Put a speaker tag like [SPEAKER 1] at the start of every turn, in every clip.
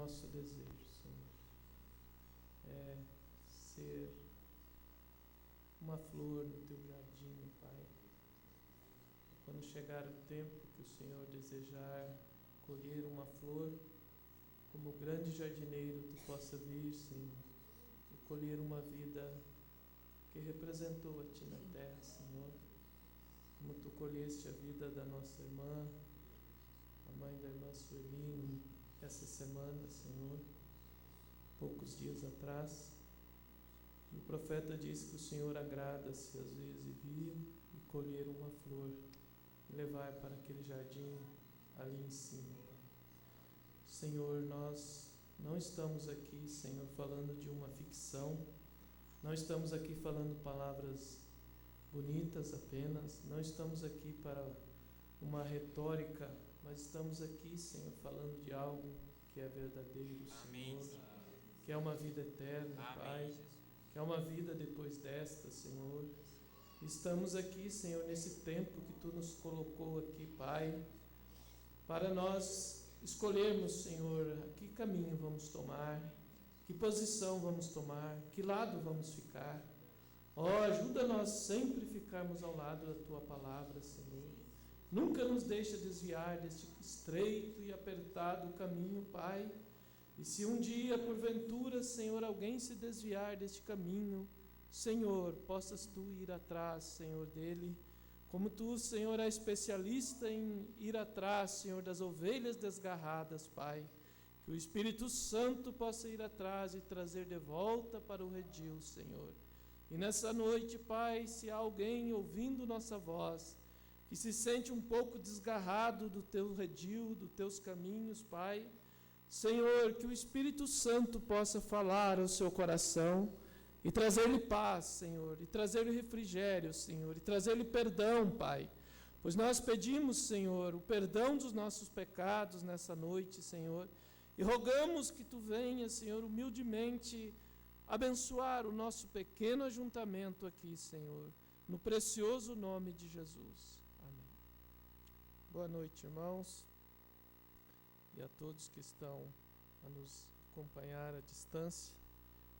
[SPEAKER 1] nosso desejo, Senhor, é ser uma flor no teu jardim, meu Pai. Quando chegar o tempo que o Senhor desejar colher uma flor, como grande jardineiro tu possa vir, Senhor, e colher uma vida que representou a Ti na terra, Senhor, como Tu colheste a vida da nossa irmã, a mãe da irmã Sueli, essa semana, Senhor, poucos dias atrás. E o profeta disse que o Senhor agrada-se às vezes de vir e colher uma flor e levar para aquele jardim ali em cima. Senhor, nós não estamos aqui, Senhor, falando de uma ficção, não estamos aqui falando palavras bonitas apenas, não estamos aqui para uma retórica, mas estamos aqui, Senhor, falando de algo que é verdadeiro, Senhor, que é uma vida eterna, Pai, que é uma vida depois desta, Senhor. Estamos aqui, Senhor, nesse tempo que Tu nos colocou aqui, Pai, para nós escolhermos, Senhor, que caminho vamos tomar, que posição vamos tomar, que lado vamos ficar. Ajuda-nós sempre ficarmos ao lado da Tua palavra, Senhor. Nunca nos deixa desviar deste estreito e apertado caminho, Pai. E se um dia, porventura, Senhor, alguém se desviar deste caminho, Senhor, possas Tu ir atrás, Senhor, dele. Como Tu, Senhor, é especialista em ir atrás, Senhor, das ovelhas desgarradas, Pai. Que o Espírito Santo possa ir atrás e trazer de volta para o redil, Senhor. E nessa noite, Pai, se há alguém ouvindo nossa voz, que se sente um pouco desgarrado do Teu redil, dos Teus caminhos, Pai, Senhor, que o Espírito Santo possa falar ao seu coração e trazer-lhe paz, Senhor, e trazer-lhe refrigério, Senhor, e trazer-lhe perdão, Pai. Pois nós pedimos, Senhor, o perdão dos nossos pecados nessa noite, Senhor, e rogamos que Tu venhas, Senhor, humildemente abençoar o nosso pequeno ajuntamento aqui, Senhor, no precioso nome de Jesus. Amém. Boa noite, irmãos, e a todos que estão a nos acompanhar à distância.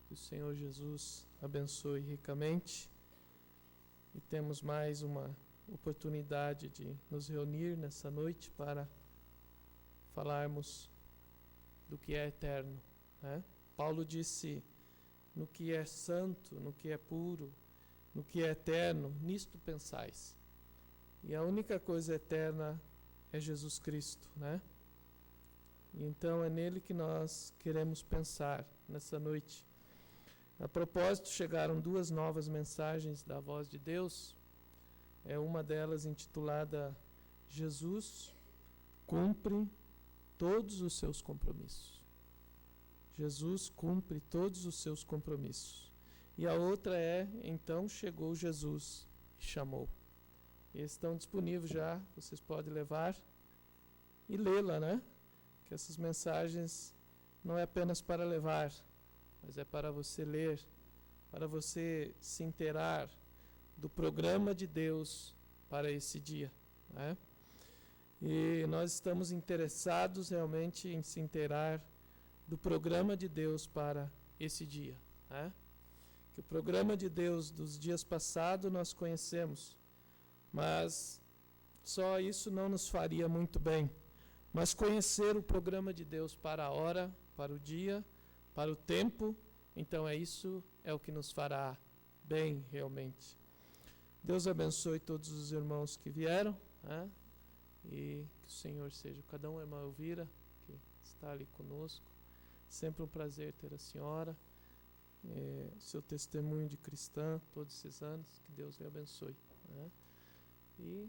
[SPEAKER 1] Que o Senhor Jesus abençoe ricamente. E temos mais uma oportunidade de nos reunir nessa noite para falarmos do que é eterno, né? Paulo disse: no que é santo, no que é puro, no que é eterno, nisto pensais. E a única coisa eterna é Jesus Cristo, né? E então é nele que nós queremos pensar nessa noite. A propósito, chegaram 2 novas mensagens da Voz de Deus. Uma delas intitulada Jesus cumpre todos os seus compromissos. Jesus cumpre todos os seus compromissos. E a outra então chegou Jesus e chamou. E estão disponíveis já, vocês podem levar e lê-la, né? Que essas mensagens não é apenas para levar, mas é para você ler, para você se inteirar do programa de Deus para esse dia, né? E nós estamos interessados realmente em se inteirar do programa de Deus para esse dia, né? Que o programa de Deus dos dias passados nós conhecemos, mas só isso não nos faria muito bem. Mas conhecer o programa de Deus para a hora, para o dia, para o tempo, então isso é o que nos fará bem realmente. Deus abençoe todos os irmãos que vieram, né? E que o Senhor seja cada um, irmã Elvira, que está ali conosco. Sempre um prazer ter a senhora, seu testemunho de cristã todos esses anos, que Deus lhe abençoe, né? E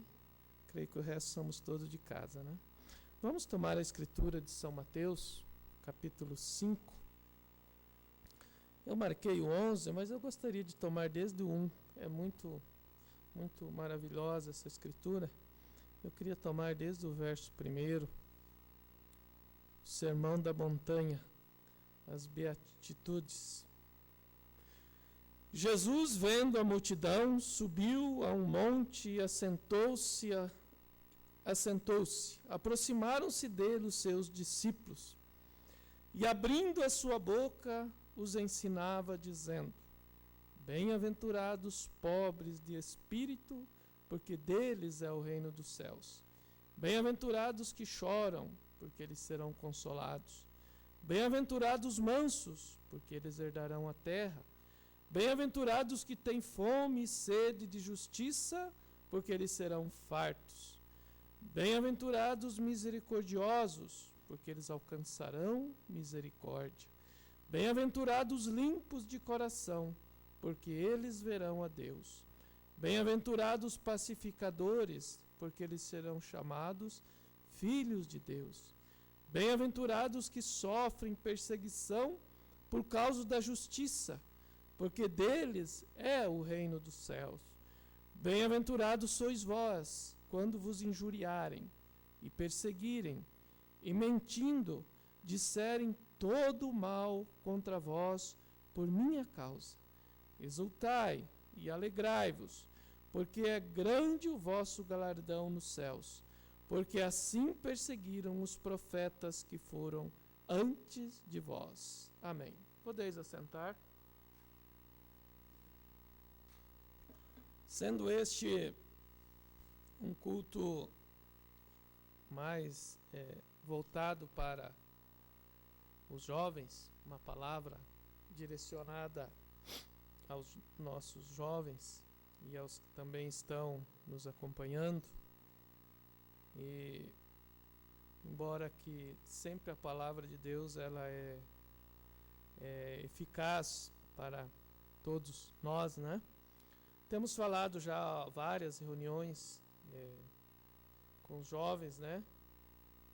[SPEAKER 1] creio que o resto somos todos de casa, né? Vamos tomar a escritura de São Mateus, capítulo 5. Eu marquei o 11, mas eu gostaria de tomar desde o 1. É muito, muito maravilhosa essa escritura. Eu queria tomar desde o verso 1. O Sermão da Montanha, as Beatitudes. Jesus, vendo a multidão, subiu a um monte e assentou-se. Aproximaram-se dele os seus discípulos. e abrindo a sua boca, os ensinava, dizendo: Bem-aventurados pobres de espírito, porque deles é o reino dos céus. Bem-aventurados que choram, porque eles serão consolados. Bem-aventurados mansos, porque eles herdarão a terra. Bem-aventurados que têm fome e sede de justiça, porque eles serão fartos. Bem-aventurados misericordiosos, porque eles alcançarão misericórdia. Bem-aventurados limpos de coração, porque eles verão a Deus. Bem-aventurados pacificadores, porque eles serão chamados filhos de Deus. Bem-aventurados que sofrem perseguição por causa da justiça, porque deles é o reino dos céus. Bem-aventurados sois vós, quando vos injuriarem e perseguirem, e mentindo, disserem todo o mal contra vós por minha causa. Exultai e alegrai-vos, porque é grande o vosso galardão nos céus, porque assim perseguiram os profetas que foram antes de vós. Amém. Podeis assentar. Sendo este um culto mais voltado para os jovens, uma palavra direcionada aos nossos jovens e aos que também estão nos acompanhando. E embora que sempre a palavra de Deus ela é eficaz para todos nós, né? Temos falado já várias reuniões com os jovens, né?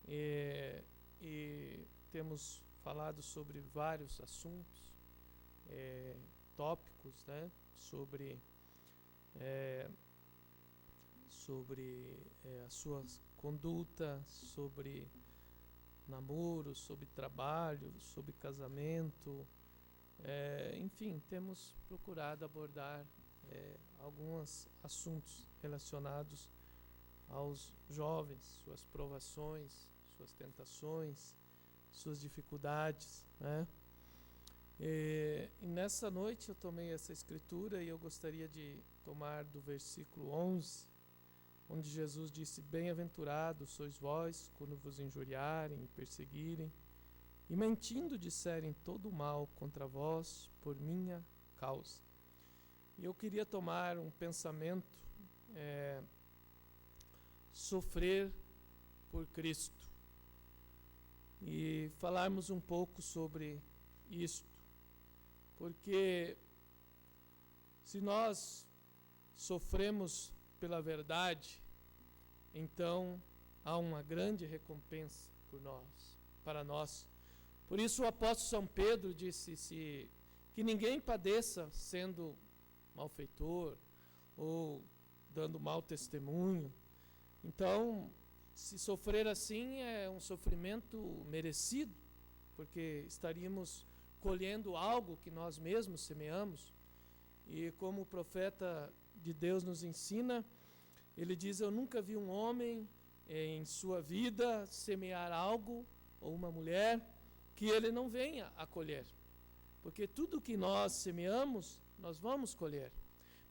[SPEAKER 1] E temos falado sobre vários assuntos, tópicos, né? Sobre a sua conduta, sobre namoro, sobre trabalho, sobre casamento, enfim, temos procurado abordar alguns assuntos relacionados aos jovens, suas provações, suas tentações, suas dificuldades, né? E nessa noite eu tomei essa escritura e eu gostaria de tomar do versículo 11, onde Jesus disse: Bem-aventurados sois vós, quando vos injuriarem e perseguirem, e mentindo disserem todo o mal contra vós por minha causa. E eu queria tomar um pensamento, sofrer por Cristo, e falarmos um pouco sobre isto, porque se nós sofremos pela verdade, então há uma grande recompensa para nós. Por isso o apóstolo São Pedro disse que ninguém padeça sendo malfeitor ou dando mau testemunho. Então, se sofrer assim é um sofrimento merecido, porque estaríamos colhendo algo que nós mesmos semeamos. E como o profeta de Deus nos ensina, ele diz: eu nunca vi um homem em sua vida semear algo, ou uma mulher, que ele não venha a colher. Porque tudo que nós semeamos, nós vamos colher.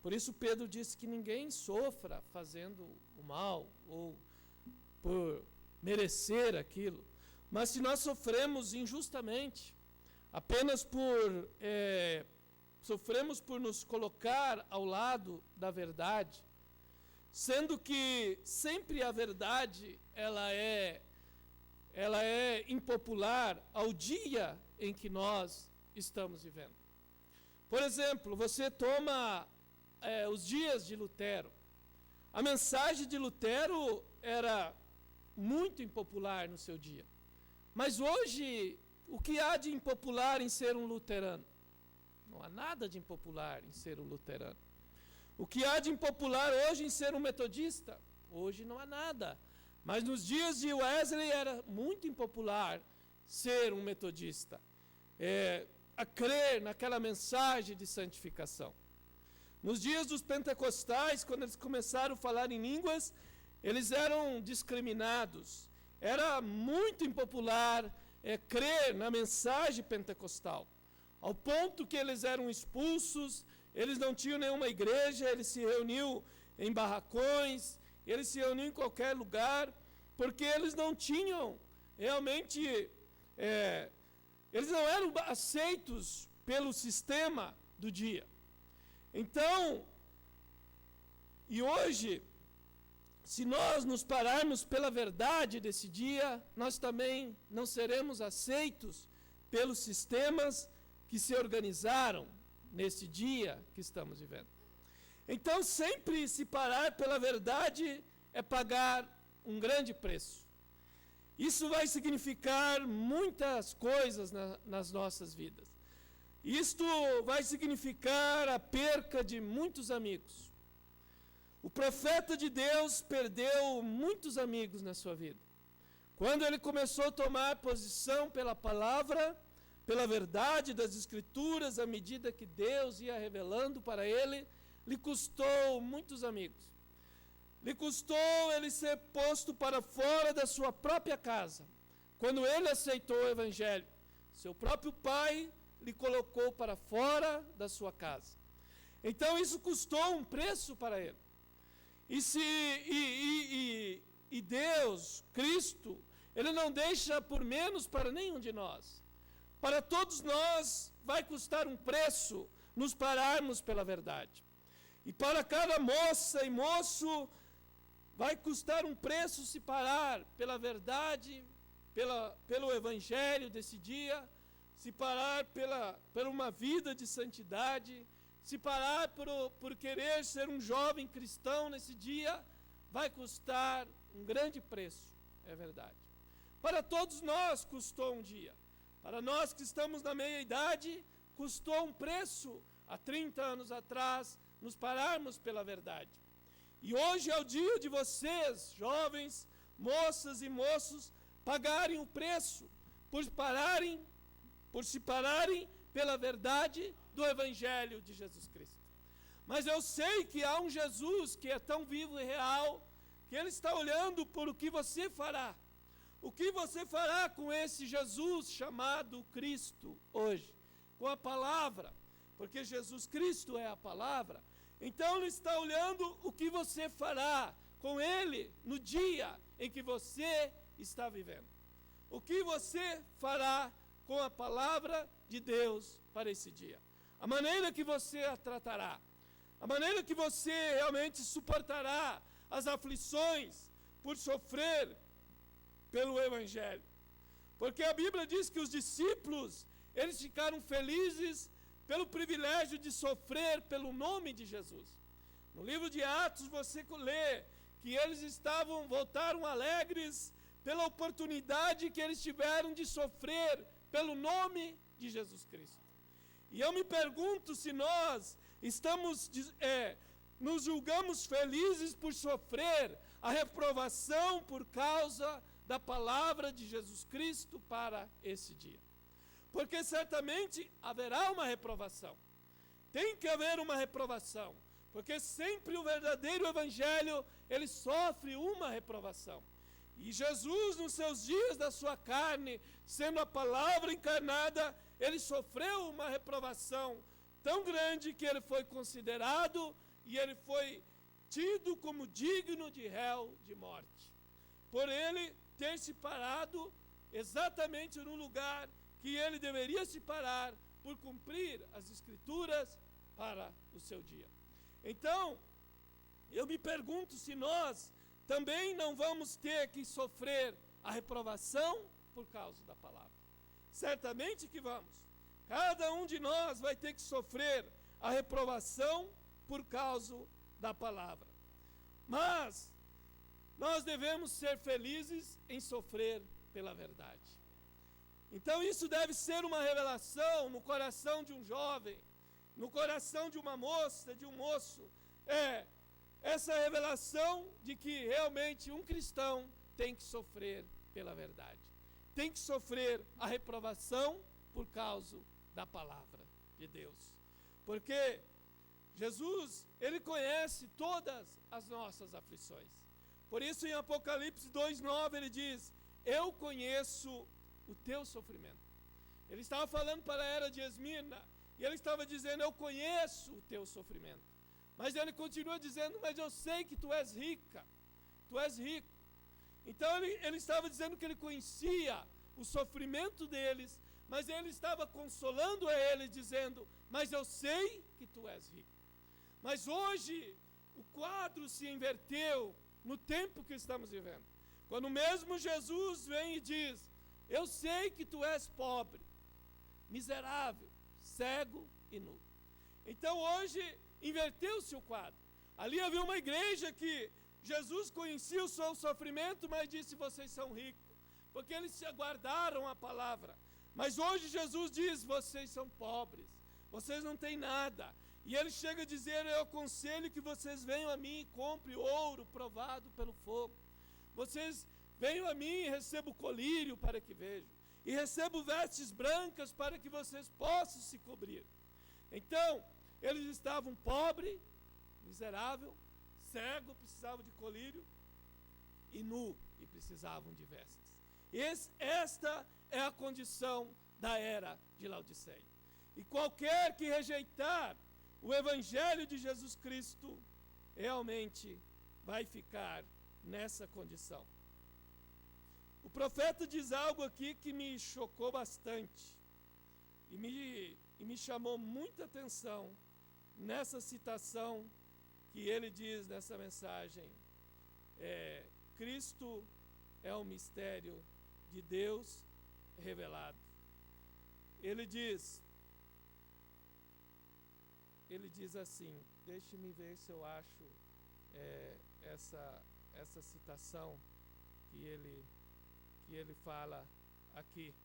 [SPEAKER 1] Por isso Pedro disse que ninguém sofra fazendo o mal ou por merecer aquilo. Mas se nós sofremos injustamente, apenas sofremos por nos colocar ao lado da verdade, sendo que sempre a verdade ela é impopular ao dia em que nós estamos vivendo. Por exemplo, você toma os dias de Lutero. A mensagem de Lutero era muito impopular no seu dia. Mas hoje, o que há de impopular em ser um luterano? Não há nada de impopular em ser um luterano. O que há de impopular hoje em ser um metodista? Hoje não há nada. Mas nos dias de Wesley era muito impopular ser um metodista, a crer naquela mensagem de santificação. Nos dias dos pentecostais, quando eles começaram a falar em línguas, eles eram discriminados. Era muito impopular crer na mensagem pentecostal, ao ponto que eles eram expulsos, eles não tinham nenhuma igreja, eles se reuniam em barracões, eles se reuniam em qualquer lugar, porque eles não tinham realmente, eles não eram aceitos pelo sistema do dia. Então, e hoje, se nós nos pararmos pela verdade desse dia, nós também não seremos aceitos pelos sistemas que se organizaram nesse dia que estamos vivendo. Então, sempre se parar pela verdade é pagar um grande preço. Isso vai significar muitas coisas nas nossas vidas. Isto vai significar a perca de muitos amigos. O profeta de Deus perdeu muitos amigos na sua vida. Quando ele começou a tomar posição pela palavra, pela verdade das Escrituras, à medida que Deus ia revelando para ele, lhe custou muitos amigos. Lhe custou ele ser posto para fora da sua própria casa. Quando ele aceitou o Evangelho, seu próprio pai lhe colocou para fora da sua casa. Então isso custou um preço para ele. E Deus, Cristo, Ele não deixa por menos para nenhum de nós. Para todos nós vai custar um preço nos pararmos pela verdade. E para cada moça e moço vai custar um preço se parar pela verdade, pelo Evangelho desse dia, se parar pela uma vida de santidade, se parar por querer ser um jovem cristão nesse dia, vai custar um grande preço, é verdade. Para todos nós custou um dia. Para nós que estamos na meia-idade, custou um preço, há 30 anos atrás, nos pararmos pela verdade. E hoje é o dia de vocês, jovens, moças e moços, pagarem o preço por se pararem pela verdade do Evangelho de Jesus Cristo. Mas eu sei que há um Jesus que é tão vivo e real, que Ele está olhando por o que você fará. O que você fará com esse Jesus chamado Cristo hoje? Com a palavra, porque Jesus Cristo é a palavra. Então Ele está olhando o que você fará com Ele no dia em que você está vivendo. O que você fará com a palavra de Deus para esse dia? A maneira que você a tratará, a maneira que você realmente suportará as aflições por sofrer pelo Evangelho. Porque a Bíblia diz que os discípulos, eles ficaram felizes pelo privilégio de sofrer pelo nome de Jesus. No livro de Atos você lê que eles voltaram alegres pela oportunidade que eles tiveram de sofrer pelo nome de Jesus Cristo. E eu me pergunto se nós nos julgamos felizes por sofrer a reprovação por causa da palavra de Jesus Cristo para esse dia. Porque certamente haverá uma reprovação. Tem que haver uma reprovação. Porque sempre o verdadeiro evangelho, ele sofre uma reprovação. E Jesus, nos seus dias da sua carne, sendo a palavra encarnada, ele sofreu uma reprovação tão grande que ele foi considerado e ele foi tido como digno de réu de morte. Por ele ter se parado exatamente no lugar que ele deveria se parar por cumprir as Escrituras para o seu dia. Então, eu me pergunto se nós também não vamos ter que sofrer a reprovação por causa da palavra. Certamente que vamos. Cada um de nós vai ter que sofrer a reprovação por causa da palavra. Mas nós devemos ser felizes em sofrer pela verdade. Então isso deve ser uma revelação no coração de um jovem, no coração de uma moça, de um moço. Essa revelação de que realmente um cristão tem que sofrer pela verdade. Tem que sofrer a reprovação por causa da palavra de Deus. Porque Jesus, Ele conhece todas as nossas aflições. Por isso em Apocalipse 2:9 Ele diz: eu conheço
[SPEAKER 2] o teu sofrimento. Ele estava falando para a era de Esmirna, e ele estava dizendo, eu conheço o teu sofrimento. Mas ele continua dizendo, mas eu sei que tu és rica, tu és rico. Então ele estava dizendo que ele conhecia o sofrimento deles, mas ele estava consolando a ele, dizendo, mas eu sei que tu és rico. Mas hoje o quadro se inverteu no tempo que estamos vivendo. Quando mesmo Jesus vem e diz, eu sei que tu és pobre, miserável, cego e nu. Então hoje inverteu-se o quadro. Ali havia uma igreja que Jesus conhecia o seu sofrimento, mas disse, vocês são ricos, porque eles se aguardaram a palavra. Mas hoje Jesus diz, vocês são pobres, vocês não têm nada. E ele chega a dizer, eu aconselho que vocês venham a mim e comprem ouro provado pelo fogo. Vocês venham a mim e recebam colírio para que vejam. E recebam vestes brancas para que vocês possam se cobrir. Então, eles estavam pobres, miserável, cego, precisavam de colírio, e nu, e precisavam de vestes. Esta é a condição da era de Laodiceia. E qualquer que rejeitar o Evangelho de Jesus Cristo, realmente vai ficar nessa condição. O profeta diz algo aqui que me chocou bastante, e me chamou muita atenção nessa citação que ele diz nessa mensagem. Cristo é o mistério de Deus revelado. Ele diz assim, deixe-me ver se eu acho essa citação que ele fala aqui.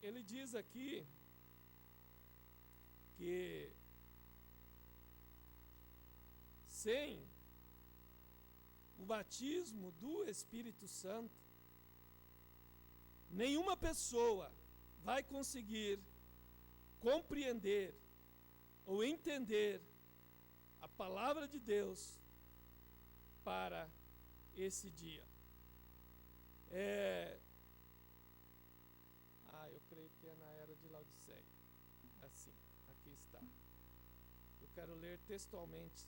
[SPEAKER 2] Ele diz aqui que sem o batismo do Espírito Santo, nenhuma pessoa vai conseguir compreender ou entender a palavra de Deus para esse dia. Eu creio que é na era de Laodiceia. Assim, aqui está. Eu quero ler textualmente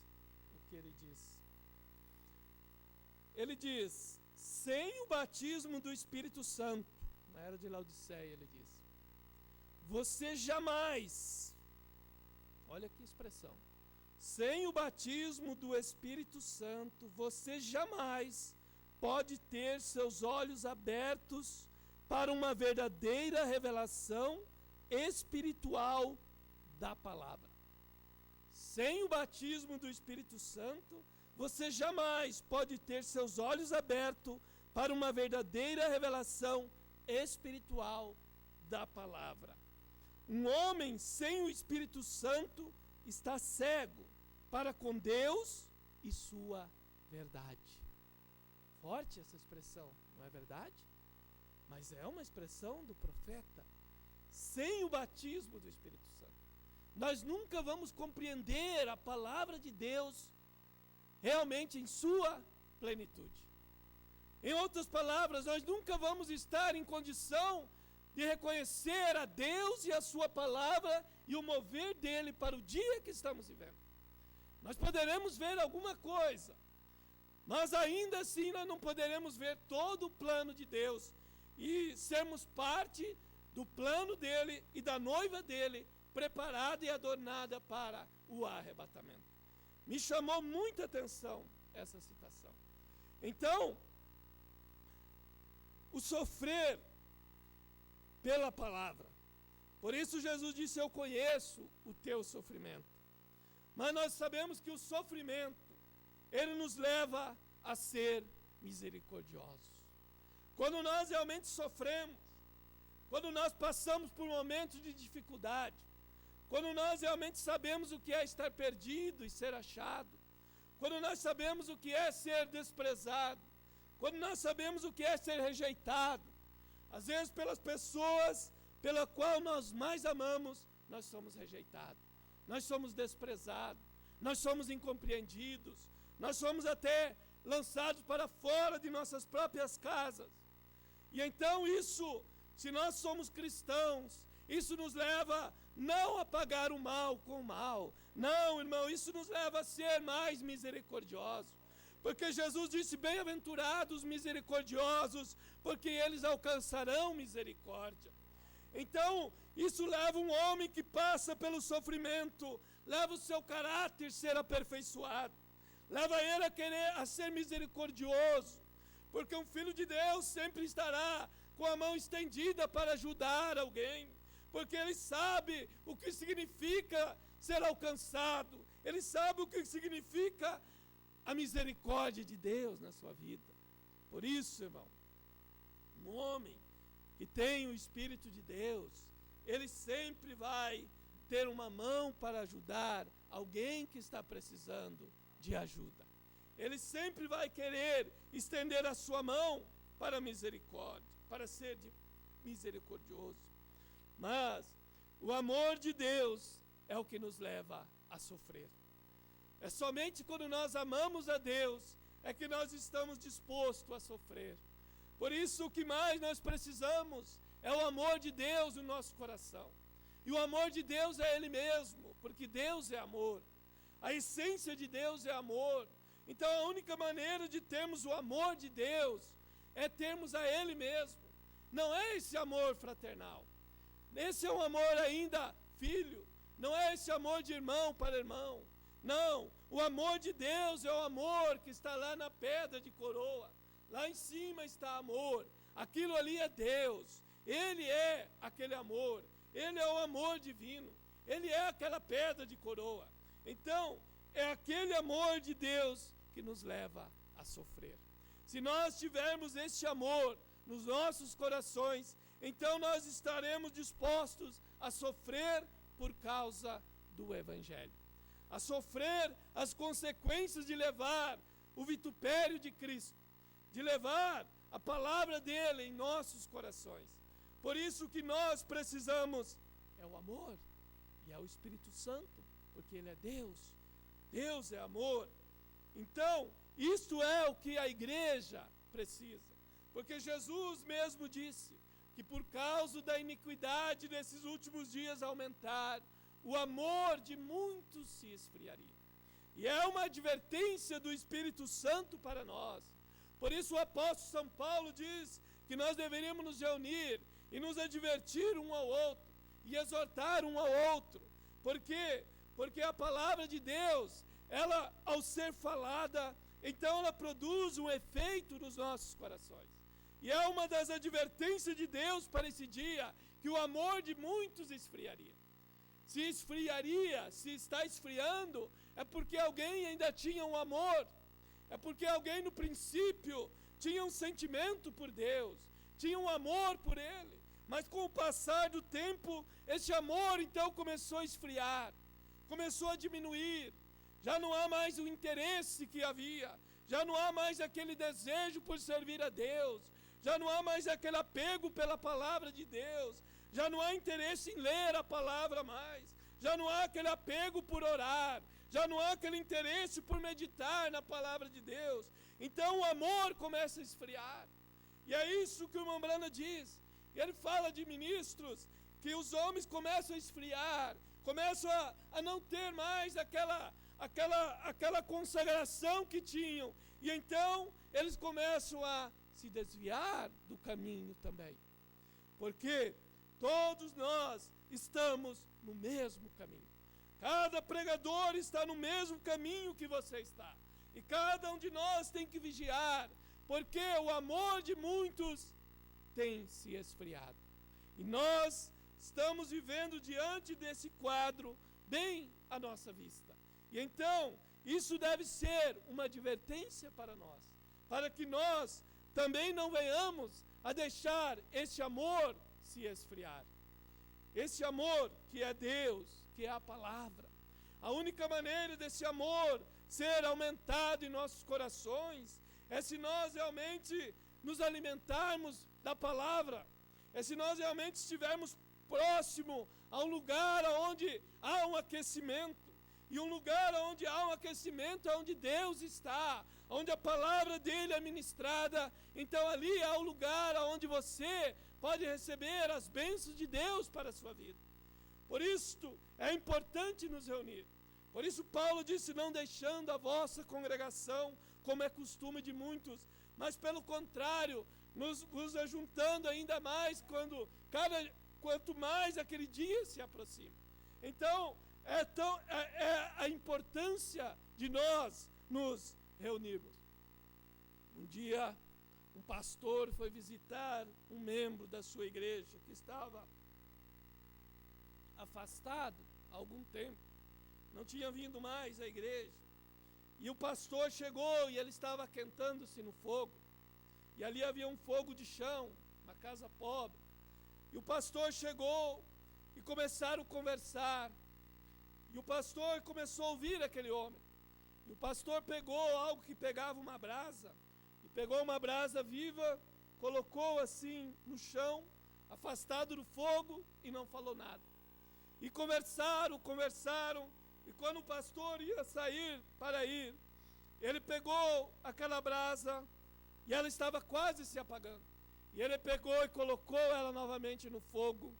[SPEAKER 2] o que ele diz. Ele diz, sem o batismo do Espírito Santo, na era de Laodiceia ele diz, você jamais, olha que expressão, sem o batismo do Espírito Santo, você jamais pode ter seus olhos abertos para uma verdadeira revelação espiritual da palavra. Sem o batismo do Espírito Santo, você jamais pode ter seus olhos abertos para uma verdadeira revelação espiritual da palavra. Um homem sem o Espírito Santo está cego para com Deus e sua verdade. Forte essa expressão, não é verdade? Mas é uma expressão do profeta. Sem o batismo do Espírito Santo, nós nunca vamos compreender a palavra de Deus realmente em sua plenitude. Em outras palavras, nós nunca vamos estar em condição de reconhecer a Deus e a sua palavra e o mover dele para o dia que estamos vivendo. Nós poderemos ver alguma coisa, mas ainda assim nós não poderemos ver todo o plano de Deus e sermos parte do plano dele e da noiva dele, preparada e adornada para o arrebatamento. Me chamou muita atenção essa citação. Então, o sofrer pela palavra. Por isso Jesus disse, eu conheço o teu sofrimento. Mas nós sabemos que o sofrimento, ele nos leva a ser misericordiosos. Quando nós realmente sofremos, quando nós passamos por momentos de dificuldade, quando nós realmente sabemos o que é estar perdido e ser achado, quando nós sabemos o que é ser desprezado, quando nós sabemos o que é ser rejeitado, às vezes pelas pessoas pela qual nós mais amamos, nós somos rejeitados, nós somos desprezados, nós somos incompreendidos, nós somos até lançados para fora de nossas próprias casas. E então isso, se nós somos cristãos, isso nos leva não a pagar o mal com o mal. Não, irmão, isso nos leva a ser mais misericordiosos. Porque Jesus disse, bem-aventurados os misericordiosos, porque eles alcançarão misericórdia. Então, isso leva um homem que passa pelo sofrimento, leva o seu caráter a ser aperfeiçoado, leva ele a ser misericordioso, porque um filho de Deus sempre estará com a mão estendida para ajudar alguém, porque ele sabe o que significa ser alcançado, ele sabe o que significa a misericórdia de Deus na sua vida. Por isso, irmão, um homem que tem o Espírito de Deus, ele sempre vai ter uma mão para ajudar alguém que está precisando de ajuda. Ele sempre vai querer estender a sua mão para a misericórdia, para ser misericordioso. Mas o amor de Deus é o que nos leva a sofrer. É somente quando nós amamos a Deus é que nós estamos dispostos a sofrer. Por isso, o que mais nós precisamos é o amor de Deus no nosso coração. E o amor de Deus é Ele mesmo, porque Deus é amor. A essência de Deus é amor. Então, a única maneira de termos o amor de Deus é termos a Ele mesmo. Não é esse amor fraternal. Esse é um amor ainda filho. Não é esse amor de irmão para irmão. Não, o amor de Deus é o amor que está lá na pedra de coroa. Lá em cima está amor. Aquilo ali é Deus. Ele é aquele amor. Ele é o amor divino. Ele é aquela pedra de coroa. Então, é aquele amor de Deus que nos leva a sofrer. Se nós tivermos esse amor nos nossos corações, então nós estaremos dispostos a sofrer por causa do Evangelho. A sofrer as consequências de levar o vitupério de Cristo, de levar a palavra dele em nossos corações. Por isso que nós precisamos é o amor e é o Espírito Santo, porque ele é Deus. Deus é amor. Então, isto é o que a igreja precisa. Porque Jesus mesmo disse que por causa da iniquidade desses últimos dias aumentar, o amor de muitos se esfriaria. E é uma advertência do Espírito Santo para nós. Por isso o apóstolo São Paulo diz que nós deveríamos nos reunir e nos advertir um ao outro e exortar um ao outro. Por quê? Porque a palavra de Deus, ela ao ser falada, então ela produz um efeito nos nossos corações. E é uma das advertências de Deus para esse dia, que o amor de muitos esfriaria. Se esfriaria, se está esfriando, é porque alguém ainda tinha um amor. É porque alguém no princípio tinha um sentimento por Deus, tinha um amor por Ele. Mas com o passar do tempo, esse amor então começou a esfriar, começou a diminuir. Já não há mais o interesse que havia, já não há mais aquele desejo por servir a Deus, já não há mais aquele apego pela palavra de Deus, já não há interesse em ler a palavra mais, já não há aquele apego por orar, já não há aquele interesse por meditar na palavra de Deus. Então o amor começa a esfriar. E é isso que o irmão Brana diz. Ele fala de ministros que os homens começam a esfriar, começam a não ter mais aquela consagração que tinham. E então eles começam a se desviar do caminho também. Porque todos nós estamos no mesmo caminho. Cada pregador está no mesmo caminho que você está. E cada um de nós tem que vigiar, porque o amor de muitos tem se esfriado. E nós estamos vivendo diante desse quadro bem à nossa vista. E então, isso deve ser uma advertência para nós, para que nós também não venhamos a deixar esse amor se esfriar. Esse amor que é Deus, que é a palavra. A única maneira desse amor ser aumentado em nossos corações é se nós realmente nos alimentarmos da palavra, é se nós realmente estivermos próximo a um lugar onde há um aquecimento. E um lugar onde há um aquecimento é onde Deus está, onde a palavra dele é ministrada. Então ali há um lugar onde você pode receber as bênçãos de Deus para a sua vida. Por isso é importante nos reunir. Por isso Paulo disse, não deixando a vossa congregação, como é costume de muitos, mas pelo contrário, nos ajuntando ainda mais quanto mais aquele dia se aproxima. Então, é a importância de nós nos reunirmos. Um dia, um pastor foi visitar um membro da sua igreja que estava afastado há algum tempo, não tinha vindo mais à igreja. E o pastor chegou e ele estava aquentando-se no fogo. E ali havia um fogo de chão, uma casa pobre. E o pastor chegou e começaram a conversar. E o pastor começou a ouvir aquele homem. E o pastor pegou algo que pegava uma brasa. E pegou uma brasa viva, colocou assim no chão, afastado do fogo, e não falou nada. E conversaram. E quando o pastor ia sair para ir, ele pegou aquela brasa e ela estava quase se apagando. E ele pegou e colocou ela novamente no fogo.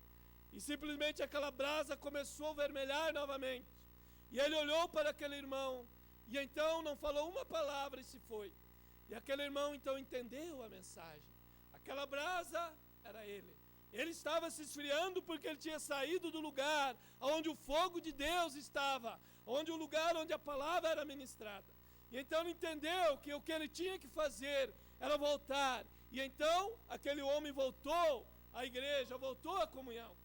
[SPEAKER 2] E simplesmente aquela brasa começou a vermelhar novamente. E ele olhou para aquele irmão e então não falou uma palavra e se foi. E aquele irmão então entendeu a mensagem. Aquela brasa era ele. Ele estava se esfriando porque ele tinha saído do lugar onde o fogo de Deus estava, onde o lugar onde a palavra era ministrada. E então ele entendeu que o que ele tinha que fazer era voltar. E então aquele homem voltou à igreja, voltou à comunhão.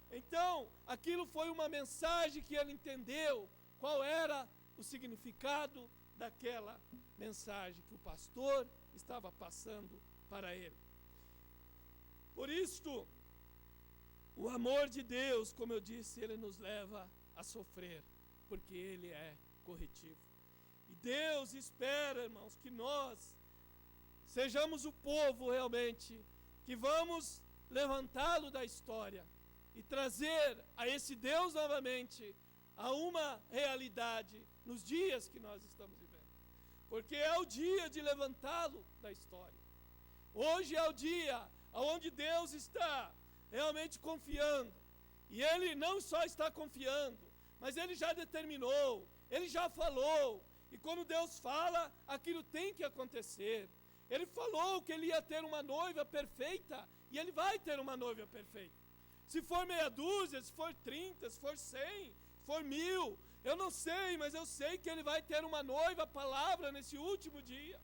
[SPEAKER 2] Então aquilo foi uma mensagem que ele entendeu qual era o significado daquela mensagem que o pastor estava passando para ele. Por isto, o amor de Deus, como eu disse, ele nos leva a sofrer, porque ele é corretivo. E Deus espera, irmãos, que nós sejamos o povo realmente, que vamos levantá-lo da história e trazer a esse Deus novamente a uma realidade nos dias que nós estamos vivendo. Porque é o dia de levantá-lo da história. Hoje é o dia onde Deus está realmente confiando. E Ele não só está confiando, mas Ele já determinou, Ele já falou. E quando Deus fala, aquilo tem que acontecer. Ele falou que Ele ia ter uma noiva perfeita, e Ele vai ter uma noiva perfeita. Se for meia dúzia, se for 30, se for 100, se for 1000, eu não sei, mas eu sei que Ele vai ter uma noiva, palavra, nesse último dia.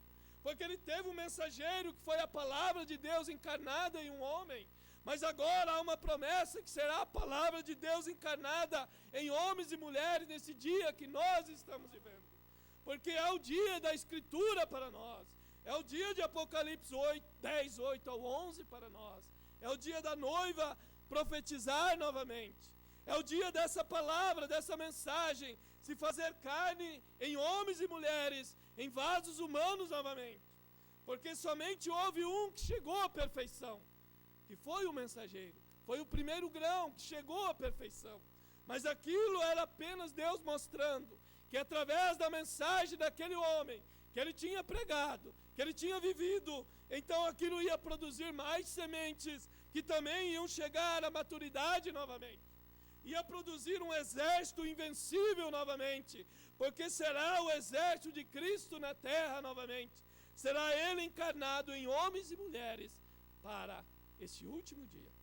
[SPEAKER 2] Porque ele teve um mensageiro que foi a palavra de Deus encarnada em um homem. Mas agora há uma promessa que será a palavra de Deus encarnada em homens e mulheres nesse dia que nós estamos vivendo. Porque é o dia da Escritura para nós. É o dia de Apocalipse 10, 8 ao 11 para nós. É o dia da noiva profetizar novamente. É o dia dessa palavra, dessa mensagem, se fazer carne em homens e mulheres, em vasos humanos novamente. Porque somente houve um que chegou à perfeição, que foi o mensageiro. Foi o primeiro grão que chegou à perfeição. Mas aquilo era apenas Deus mostrando que através da mensagem daquele homem, que ele tinha pregado, que ele tinha vivido, então aquilo ia produzir mais sementes, que também iam chegar à maturidade novamente. Ia produzir um exército invencível novamente, porque será o exército de Cristo na terra novamente. Será Ele encarnado em homens e mulheres para esse último dia.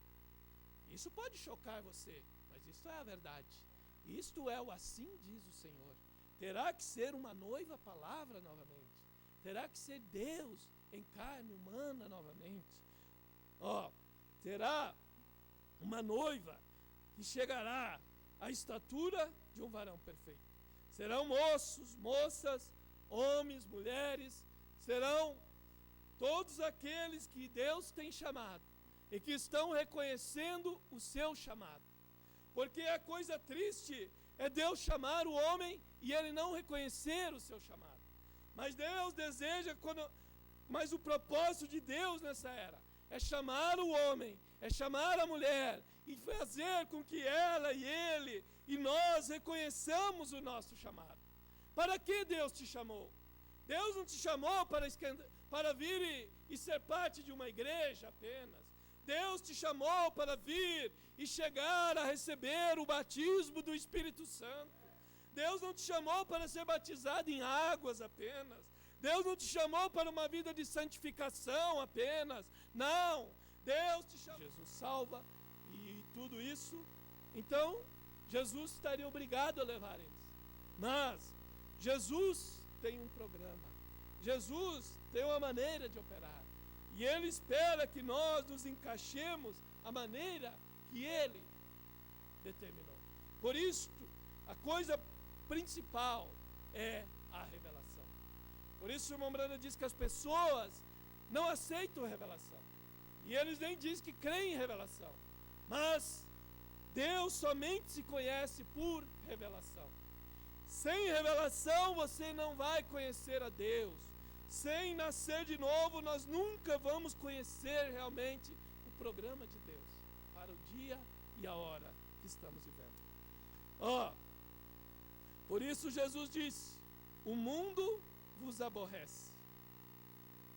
[SPEAKER 2] Isso pode chocar você, mas isso é a verdade. Isto é o assim diz o Senhor. Terá que ser uma noiva palavra novamente. Terá que ser Deus em carne humana novamente. Terá uma noiva que chegará à estatura de um varão perfeito. Serão moços, moças, homens, mulheres, serão todos aqueles que Deus tem chamado e que estão reconhecendo o seu chamado. Porque a coisa triste é Deus chamar o homem e ele não reconhecer o seu chamado. Mas Deus deseja, mas o propósito de Deus nessa era é chamar o homem, é chamar a mulher e fazer com que ela e ele e nós reconheçamos o nosso chamado. Para que Deus te chamou? Deus não te chamou para vir e ser parte de uma igreja apenas. Deus te chamou para vir e chegar a receber o batismo do Espírito Santo. Deus não te chamou para ser batizado em águas apenas. Deus não te chamou para uma vida de santificação apenas. Não, Deus te chamou. Jesus salva e tudo isso. Então, Jesus estaria obrigado a levar eles. Mas Jesus tem um programa. Jesus tem uma maneira de operar. E Ele espera que nós nos encaixemos a maneira que Ele determinou. Por isso, a coisa principal é a revelação. Por isso o irmão Brana diz que as pessoas não aceitam revelação. E eles nem dizem que creem em revelação. Mas Deus somente se conhece por revelação. Sem revelação você não vai conhecer a Deus. Sem nascer de novo nós nunca vamos conhecer realmente o programa de Deus para o dia e a hora que estamos vivendo. Por isso Jesus disse: o mundo vos aborrece.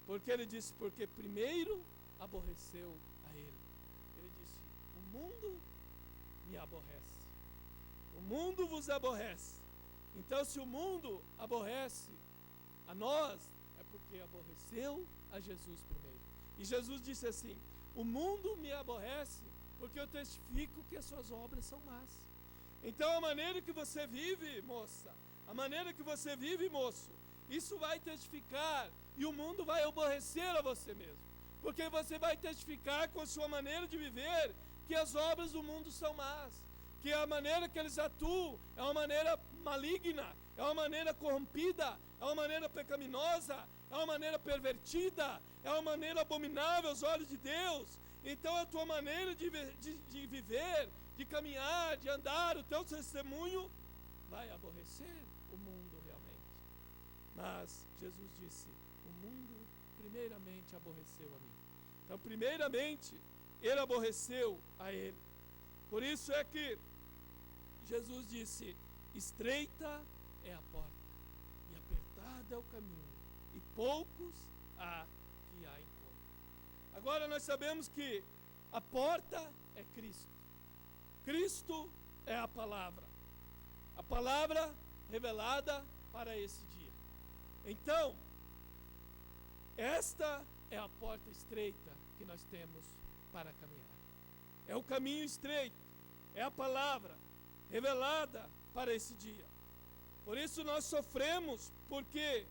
[SPEAKER 2] Porque Ele disse: porque primeiro aborreceu a Ele. Ele disse: o mundo me aborrece. O mundo vos aborrece. Então, se o mundo aborrece a nós, é porque aborreceu a Jesus primeiro. E Jesus disse assim: o mundo me aborrece porque eu testifico que as suas obras são más. Então, a maneira que você vive, moça, a maneira que você vive, moço, isso vai testificar e o mundo vai aborrecer a você mesmo. Porque você vai testificar com a sua maneira de viver que as obras do mundo são más. Que a maneira que eles atuam é uma maneira maligna, é uma maneira corrompida, é uma maneira pecaminosa, é uma maneira pervertida, é uma maneira abominável aos olhos de Deus. Então a tua maneira de viver, de caminhar, de andar, o teu testemunho vai aborrecer o mundo realmente. Mas Jesus disse: o mundo primeiramente aborreceu a mim. Então primeiramente ele aborreceu a ele. Por isso é que Jesus disse: estreita é a porta e apertado é o caminho, e poucos há que a encontram. Agora nós sabemos que a porta é Cristo. Cristo é a palavra revelada para esse dia. Então, esta é a porta estreita que nós temos para caminhar. É o caminho estreito, é a palavra revelada para esse dia. Por isso nós sofremos, porque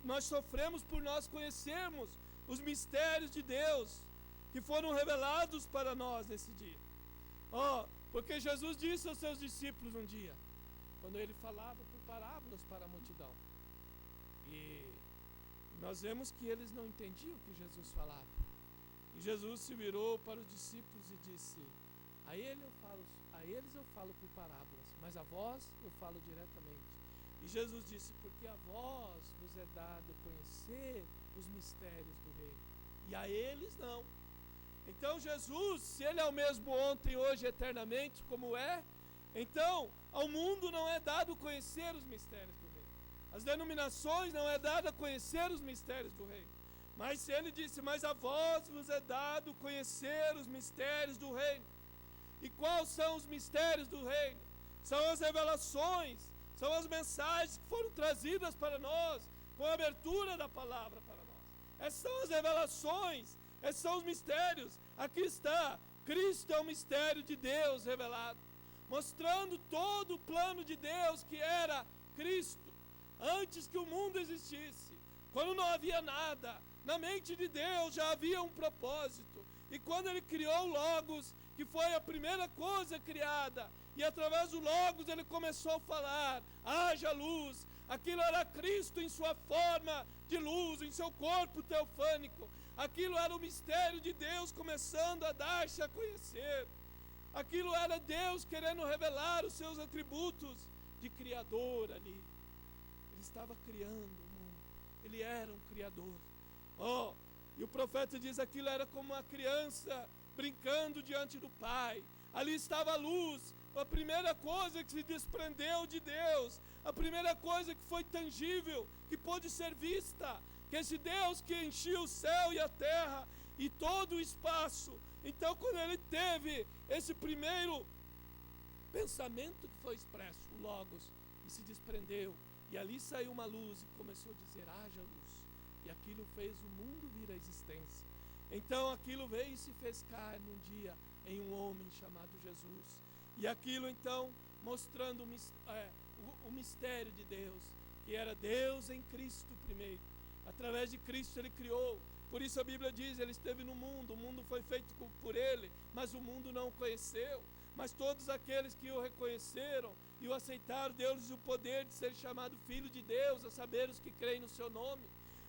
[SPEAKER 2] nós sofremos por nós conhecermos os mistérios de Deus que foram revelados para nós nesse dia. Porque Jesus disse aos seus discípulos um dia, quando ele falava por parábolas para a multidão, e nós vemos que eles não entendiam o que Jesus falava. E Jesus se virou para os discípulos e disse: a eles eu falo por parábolas, mas a vós eu falo diretamente. E Jesus disse: porque a vós vos é dado conhecer os mistérios do reino, e a eles não. Então Jesus, se Ele é o mesmo ontem, hoje, eternamente, como é, então ao mundo não é dado conhecer os mistérios do reino. As denominações não é dado a conhecer os mistérios do reino. Mas se Ele disse: mas a vós vos é dado conhecer os mistérios do reino. E quais são os mistérios do reino? São as revelações, são as mensagens que foram trazidas para nós, com a abertura da palavra para nós. Essas são as revelações, esses são os mistérios. Aqui está, Cristo é o mistério de Deus revelado, mostrando todo o plano de Deus que era Cristo, antes que o mundo existisse. Quando não havia nada, na mente de Deus já havia um propósito. E quando Ele criou o Logos, que foi a primeira coisa criada, e através do Logos Ele começou a falar: haja luz. Aquilo era Cristo em sua forma de luz, em seu corpo teofânico. Aquilo era o mistério de Deus começando a dar-se a conhecer. Aquilo era Deus querendo revelar os seus atributos de Criador ali. Ele estava criando o mundo. Ele era um Criador. E o profeta diz: aquilo era como uma criança brincando diante do pai. Ali estava a luz, a primeira coisa que se desprendeu de Deus, a primeira coisa que foi tangível, que pôde ser vista, que esse Deus que enchia o céu e a terra e todo o espaço. Então, quando ele teve esse primeiro pensamento que foi expresso, o Logos, e se desprendeu, e ali saiu uma luz e começou a dizer: haja luz. E aquilo fez o mundo vir à existência. Então aquilo veio e se fez carne um dia em um homem chamado Jesus. E aquilo então mostrando o mistério de Deus, que era Deus em Cristo primeiro. Através de Cristo ele criou. Por isso a Bíblia diz: ele esteve no mundo, o mundo foi feito por ele, mas o mundo não o conheceu. Mas todos aqueles que o reconheceram e o aceitaram, deu-lhes o poder de ser chamado filho de Deus, a saber, os que creem no seu nome.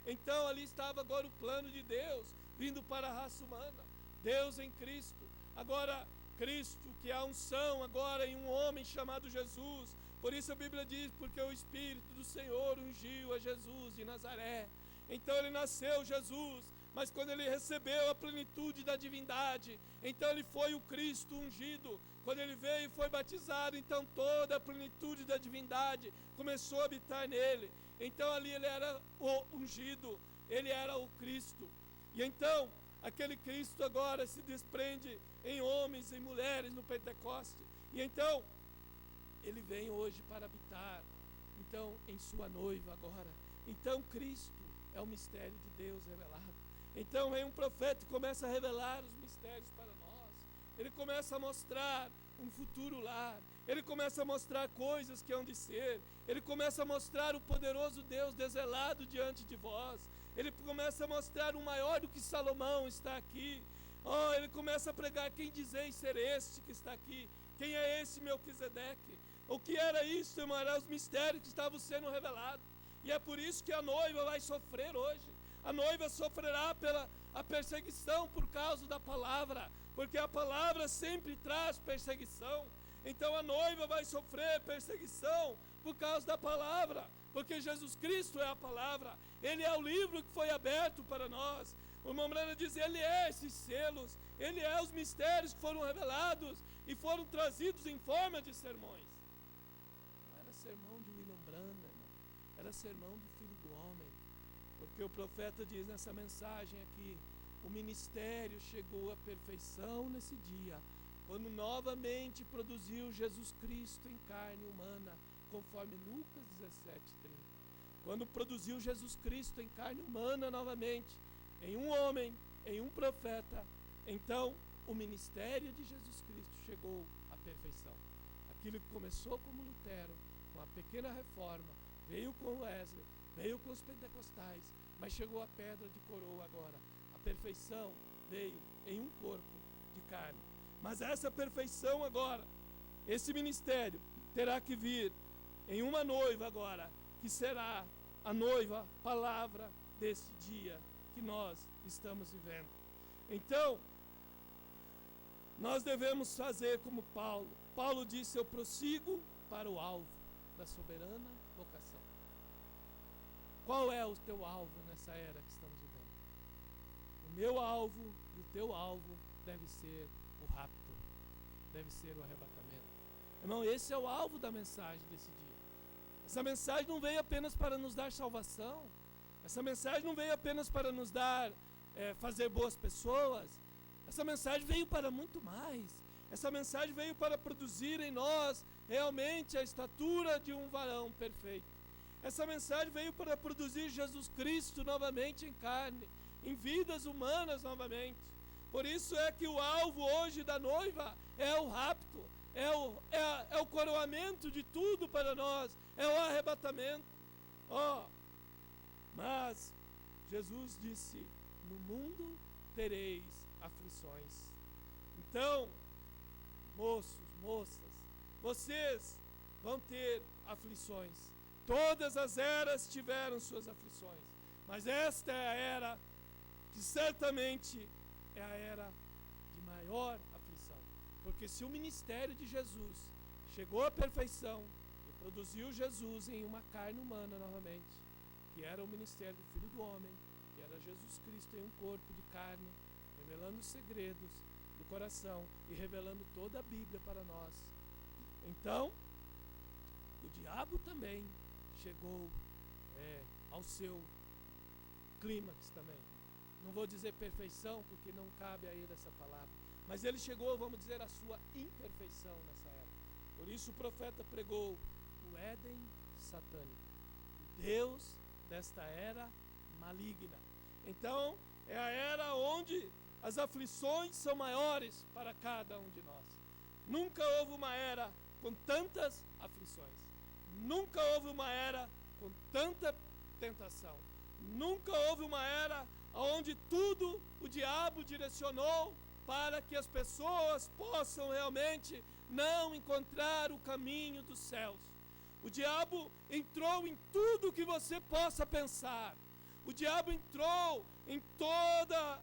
[SPEAKER 2] Então ali estava agora o plano de Deus, vindo para a raça humana. Deus em Cristo. Agora Cristo, que é a unção agora em um homem chamado Jesus. Por isso a Bíblia diz: porque o Espírito do Senhor ungiu a Jesus de Nazaré. Então ele nasceu Jesus, mas quando ele recebeu a plenitude da divindade, então ele foi o Cristo ungido. Quando ele veio e foi batizado, então toda a plenitude da divindade começou a habitar nele. Então ali ele era o ungido, ele era o Cristo. E então aquele Cristo agora se desprende em homens e mulheres no Pentecoste. E então ele vem hoje para habitar, então, em sua noiva agora. Então Cristo é o mistério de Deus revelado. Então vem um profeta e começa a revelar os mistérios para nós. Ele começa a mostrar um futuro lar. Ele começa a mostrar coisas que hão de ser. Ele começa a mostrar o poderoso Deus desvelado diante de vós. Ele começa a mostrar um maior do que Salomão está aqui. Oh, ele começa a pregar: quem dizeis ser este que está aqui? Quem é esse Melquisedeque? O que era isso, irmão? Eram os mistérios que estavam sendo revelados. E é por isso que a noiva vai sofrer hoje. A noiva sofrerá pela a perseguição por causa da palavra, porque a palavra sempre traz perseguição. Então a noiva vai sofrer perseguição por causa da palavra, porque Jesus Cristo é a palavra. Ele é o livro que foi aberto para nós. O irmão Brana diz: ele é esses selos, ele é os mistérios que foram revelados e foram trazidos em forma de sermões. Não era sermão de William Brana, irmão. Era sermão do Filho do Homem. Porque o profeta diz nessa mensagem aqui: o ministério chegou à perfeição nesse dia, quando novamente produziu Jesus Cristo em carne humana, conforme Lucas 17:30. Quando produziu Jesus Cristo em carne humana novamente, em um homem, em um profeta, então o ministério de Jesus Cristo chegou à perfeição. Aquilo que começou como Lutero, com a pequena reforma, veio com Wesley, veio com os pentecostais, mas chegou a pedra de coroa agora. A perfeição veio em um corpo de carne. Mas essa perfeição agora, esse ministério, terá que vir em uma noiva agora, que será a noiva, palavra desse dia que nós estamos vivendo. Então, nós devemos fazer como Paulo. Paulo disse: eu prossigo para o alvo da soberana vocação. Qual é o teu alvo nessa era que estamos vivendo? O meu alvo e o teu alvo deve ser o rapto, deve ser o arrebatamento. Irmão, esse é o alvo da mensagem desse dia. Essa mensagem não veio apenas para nos dar salvação. Essa mensagem não veio apenas para nos dar, fazer boas pessoas. Essa mensagem veio para muito mais. Essa mensagem veio para produzir em nós realmente a estatura de um varão perfeito. Essa mensagem veio para produzir Jesus Cristo novamente em carne, em vidas humanas novamente. Por isso é que o alvo hoje da noiva é o rapto, é o coroamento de tudo para nós, é o arrebatamento. Mas Jesus disse: no mundo tereis aflições. Então, moços, moças, vocês vão ter aflições. Todas as eras tiveram suas aflições, mas esta é a era que certamente é a era de maior aflição. Porque se o ministério de Jesus chegou à perfeição e produziu Jesus em uma carne humana novamente, que era o ministério do Filho do Homem, que era era Jesus Cristo em um corpo de carne, revelando os segredos do coração e revelando toda a Bíblia para nós. Então, o diabo também chegou ao seu clímax também. Não vou dizer perfeição, porque não cabe a ele essa palavra, mas ele chegou, vamos dizer, à sua imperfeição nessa era. Por isso o profeta pregou o Éden satânico, o Deus desta era maligna. Então, é a era onde as aflições são maiores para cada um de nós. Nunca houve uma era com tantas aflições. Nunca houve uma era com tanta tentação. Nunca houve uma era onde tudo o diabo direcionou para que as pessoas possam realmente não encontrar o caminho dos céus. O diabo entrou em tudo que você possa pensar. O diabo entrou em toda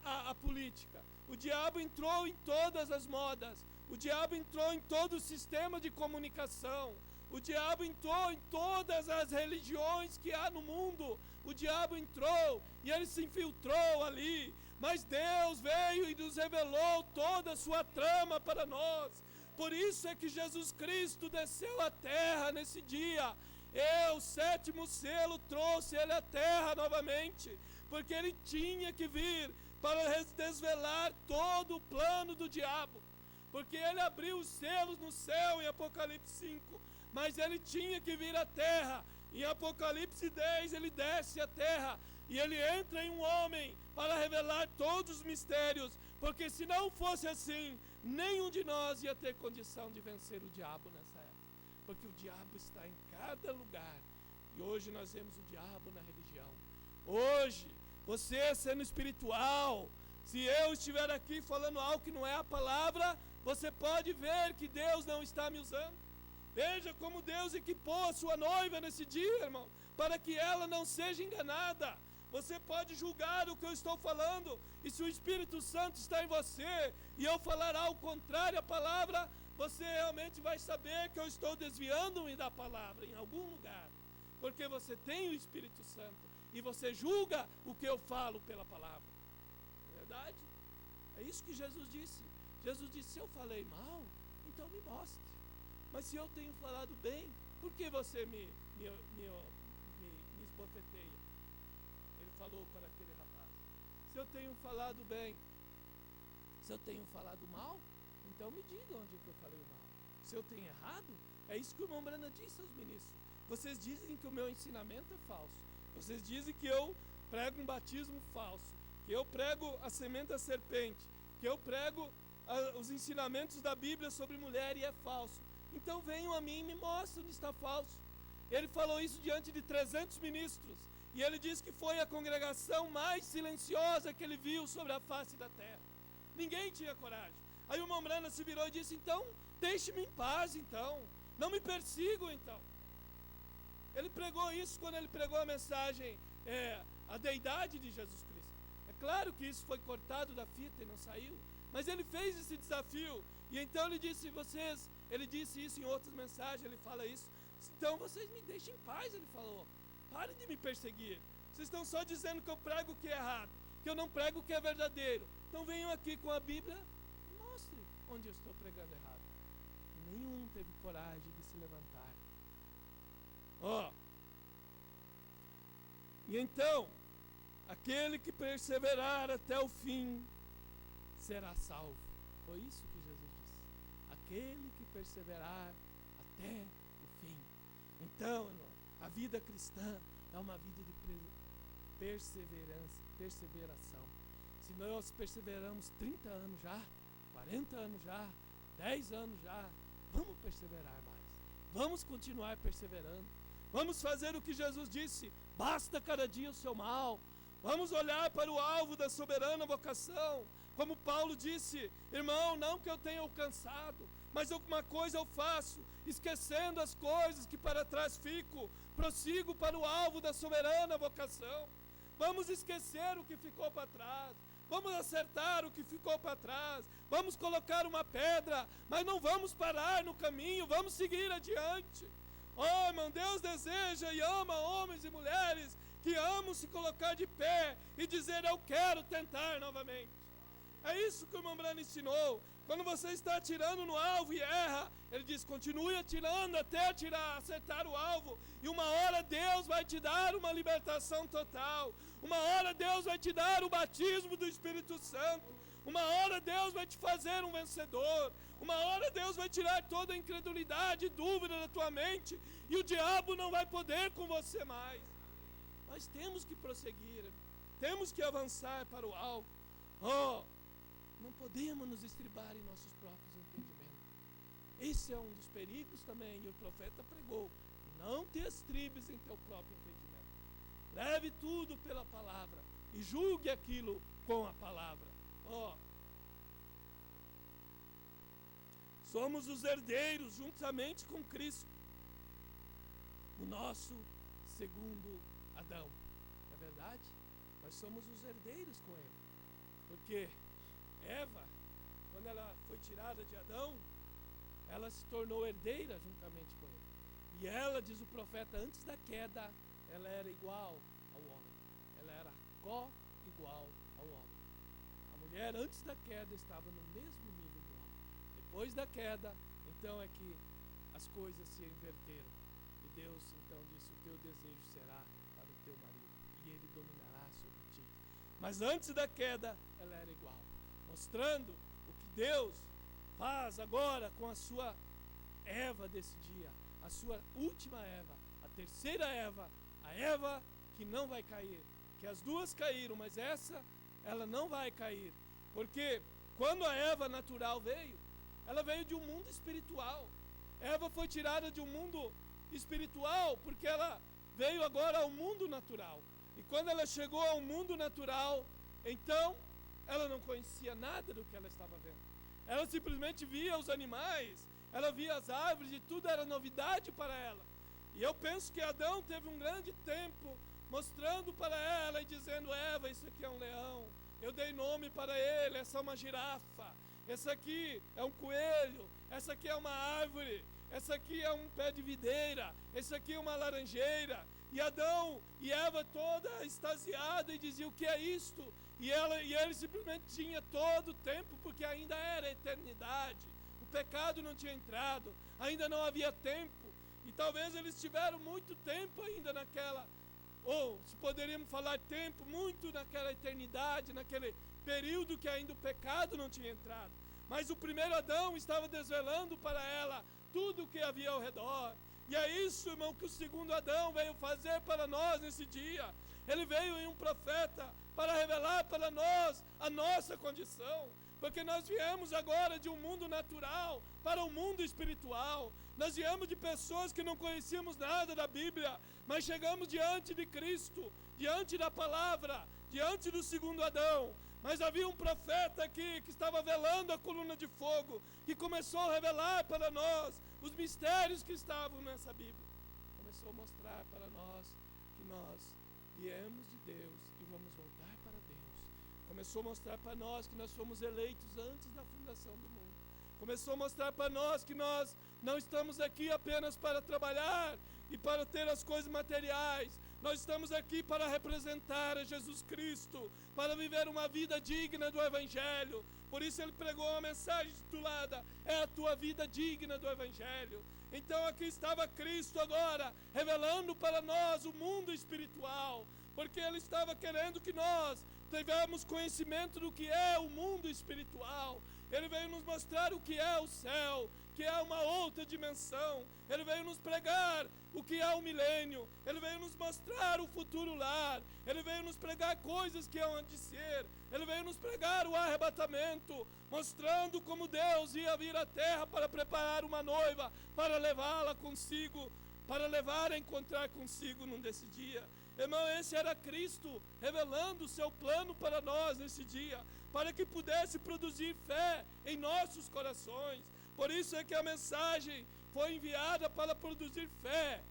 [SPEAKER 2] a política. O diabo entrou em todas as modas. O diabo entrou em todo o sistema de comunicação. O diabo entrou em todas as religiões que há no mundo. O diabo entrou e ele se infiltrou ali. Mas Deus veio e nos revelou toda a sua trama para nós. Por isso é que Jesus Cristo desceu à terra nesse dia. O sétimo selo trouxe ele à terra novamente, porque ele tinha que vir para desvelar todo o plano do diabo. Porque ele abriu os selos no céu em Apocalipse 5, mas ele tinha que vir à terra. Em Apocalipse 10 ele desce à terra e ele entra em um homem para revelar todos os mistérios, porque se não fosse assim, nenhum de nós ia ter condição de vencer o diabo nessa época, porque o diabo está em cada lugar. E hoje nós vemos o diabo na religião. Hoje, você sendo espiritual, se eu estiver aqui falando algo que não é a palavra, você pode ver que Deus não está me usando. Veja como Deus equipou a sua noiva nesse dia, irmão, para que ela não seja enganada. Você pode julgar o que eu estou falando, e se o Espírito Santo está em você, e eu falar algo contrário à palavra, você realmente vai saber que eu estou desviando-me da palavra em algum lugar, porque você tem o Espírito Santo, e você julga o que eu falo pela palavra. Verdade? É isso que Jesus disse. Jesus disse, se eu falei mal, então me mostre. Mas se eu tenho falado bem, por que você me esbofeteia? Ele falou para aquele rapaz. Se eu tenho falado bem, se eu tenho falado mal, então me diga onde que eu falei mal. Se eu tenho errado, é isso que o irmão Brana disse aos ministros. Vocês dizem que o meu ensinamento é falso. Vocês dizem que eu prego um batismo falso, que eu prego a semente da serpente, que eu prego os ensinamentos da Bíblia sobre mulher e é falso. Então venham a mim e me mostrem onde está falso. Ele falou isso diante de 300 ministros. E ele disse que foi a congregação mais silenciosa que ele viu sobre a face da terra. Ninguém tinha coragem. Aí o irmão Brana se virou e disse, então, deixe-me em paz, então. Não me persigam, então. Ele pregou isso quando ele pregou a mensagem, a deidade de Jesus Cristo. É claro que isso foi cortado da fita e não saiu, mas ele fez esse desafio. E então ele disse, ele disse isso em outras mensagens, ele fala isso. Então vocês me deixem em paz, ele falou. Parem de me perseguir. Vocês estão só dizendo que eu prego o que é errado, que eu não prego o que é verdadeiro. Então venham aqui com a Bíblia e mostrem onde eu estou pregando errado. Nenhum teve coragem de se levantar. E então, aquele que perseverar até o fim será salvo. Foi isso que Jesus disse. Aquele que perseverar até o fim. Então, irmão, a vida cristã é uma vida de perseveração. Se nós perseveramos 30 anos já, 40 anos já, 10 anos já, vamos perseverar mais. Vamos continuar perseverando. Vamos fazer o que Jesus disse, basta cada dia o seu mal. Vamos olhar para o alvo da soberana vocação. Como Paulo disse, irmão, não que eu tenha alcançado, mas alguma coisa eu faço, esquecendo as coisas que para trás fico, prossigo para o alvo da soberana vocação. Vamos esquecer o que ficou para trás, vamos acertar o que ficou para trás, vamos colocar uma pedra, mas não vamos parar no caminho, vamos seguir adiante. Irmão, Deus deseja e ama homens e mulheres que amam se colocar de pé e dizer: eu quero tentar novamente. É isso que o irmão Branham ensinou. Quando você está atirando no alvo e erra, ele diz: continue atirando até acertar o alvo. E uma hora Deus vai te dar uma libertação total. Uma hora Deus vai te dar o batismo do Espírito Santo. Uma hora Deus vai te fazer um vencedor. Uma hora Deus vai tirar toda a incredulidade e dúvida da tua mente. E o diabo não vai poder com você mais. Nós temos que prosseguir. Temos que avançar para o alvo. Não podemos nos estribar em nossos próprios entendimentos. Esse é um dos perigos também. E o profeta pregou: não te estribes em teu próprio entendimento. Leve tudo pela palavra e julgue aquilo com a palavra. Somos os herdeiros juntamente com Cristo, o nosso segundo Adão. Não é verdade? Nós somos os herdeiros com ele. Porque Eva, quando ela foi tirada de Adão, ela se tornou herdeira juntamente com ele. E ela, diz o profeta, antes da queda, ela era igual ao homem. Ela era co-igual ao homem. A mulher, antes da queda, estava no mesmo nível do homem. Depois da queda, então é que as coisas se inverteram. E Deus, então, disse: o teu desejo será para o teu marido, e ele dominará sobre ti. Mas antes da queda, ela era igual. Mostrando o que Deus faz agora com a sua Eva desse dia, a sua última Eva, a terceira Eva, a Eva que não vai cair, que as duas caíram, mas essa, ela não vai cair, porque quando a Eva natural veio, ela veio de um mundo espiritual. Eva foi tirada de um mundo espiritual, porque ela veio agora ao mundo natural, e quando ela chegou ao mundo natural, então ela não conhecia nada do que ela estava vendo. Ela simplesmente via os animais, ela via as árvores, e tudo era novidade para ela. E eu penso que Adão teve um grande tempo mostrando para ela e dizendo: Eva, isso aqui é um leão, eu dei nome para ele, essa é uma girafa, esse aqui é um coelho, essa aqui é uma árvore, essa aqui é um pé de videira, esse aqui é uma laranjeira. E Adão e Eva toda extasiada e dizia: o que é isto? E ele simplesmente tinha todo o tempo, porque ainda era a eternidade. O pecado não tinha entrado, ainda não havia tempo. E talvez eles tiveram muito tempo ainda naquela, ou se poderíamos falar tempo, muito naquela eternidade, naquele período que ainda o pecado não tinha entrado. Mas o primeiro Adão estava desvelando para ela tudo o que havia ao redor. E é isso, irmão, que o segundo Adão veio fazer para nós nesse dia. Ele veio em um profeta para revelar para nós a nossa condição, porque nós viemos agora de um mundo natural para um mundo espiritual. Nós viemos de pessoas que não conhecíamos nada da Bíblia, mas chegamos diante de Cristo, diante da palavra, diante do segundo Adão. Mas havia um profeta aqui que estava velando a coluna de fogo, que começou a revelar para nós os mistérios que estavam nessa Bíblia. Começou a mostrar para nós que nós viemos de Deus e vamos voltar para Deus. Começou a mostrar para nós que nós fomos eleitos antes da fundação do mundo. Começou a mostrar para nós que nós não estamos aqui apenas para trabalhar e para ter as coisas materiais. Nós estamos aqui para representar a Jesus Cristo, para viver uma vida digna do Evangelho. Por isso ele pregou uma mensagem titulada: é a tua vida digna do Evangelho. Então aqui estava Cristo agora, revelando para nós o mundo espiritual, porque ele estava querendo que nós tivéssemos conhecimento do que é o mundo espiritual. Ele veio nos mostrar o que é o céu, que é uma outra dimensão. Ele veio nos pregar o que é o milênio. Ele veio nos mostrar o futuro lar. Ele veio nos pregar coisas que hão de ser. Ele veio nos pregar o arrebatamento, mostrando como Deus ia vir à terra para preparar uma noiva, para levá-la consigo, para levar a encontrar consigo num desse dia. Irmão, esse era Cristo revelando o seu plano para nós nesse dia, para que pudesse produzir fé em nossos corações. Por isso é que a mensagem foi enviada para produzir fé,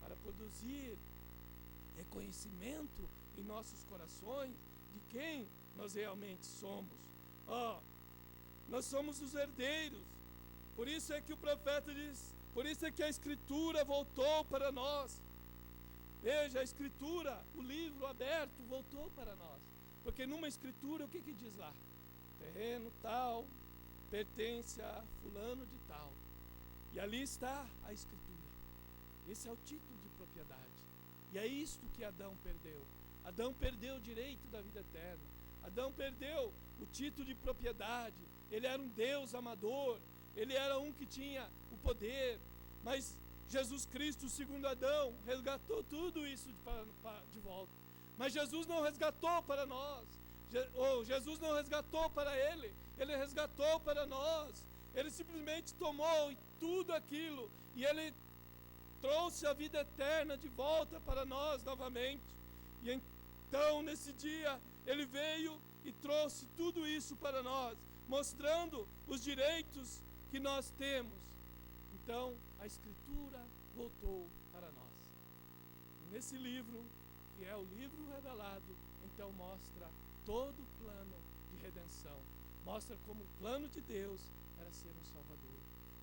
[SPEAKER 2] para produzir reconhecimento em nossos corações de quem nós realmente somos. Nós somos os herdeiros. Por isso é que o profeta diz, por isso é que a Escritura voltou para nós. Veja, a escritura, o livro aberto voltou para nós. Porque numa escritura, o que diz lá? Terreno tal, pertence a fulano de tal. E ali está a escritura. Esse é o título de propriedade. E é isto que Adão perdeu. Adão perdeu o direito da vida eterna. Adão perdeu o título de propriedade. Ele era um Deus amador. Ele era um que tinha o poder. Mas Jesus Cristo, segundo Adão, resgatou tudo isso de volta. Mas Jesus não resgatou para nós. Jesus não resgatou para ele. Ele resgatou para nós. Ele simplesmente tomou tudo aquilo e ele trouxe a vida eterna de volta para nós novamente. E então, nesse dia, ele veio e trouxe tudo isso para nós, mostrando os direitos que nós temos. Então, a Escritura voltou para nós. E nesse livro, que é o livro revelado, então mostra todo o plano de redenção. Mostra como o plano de Deus era ser um Salvador.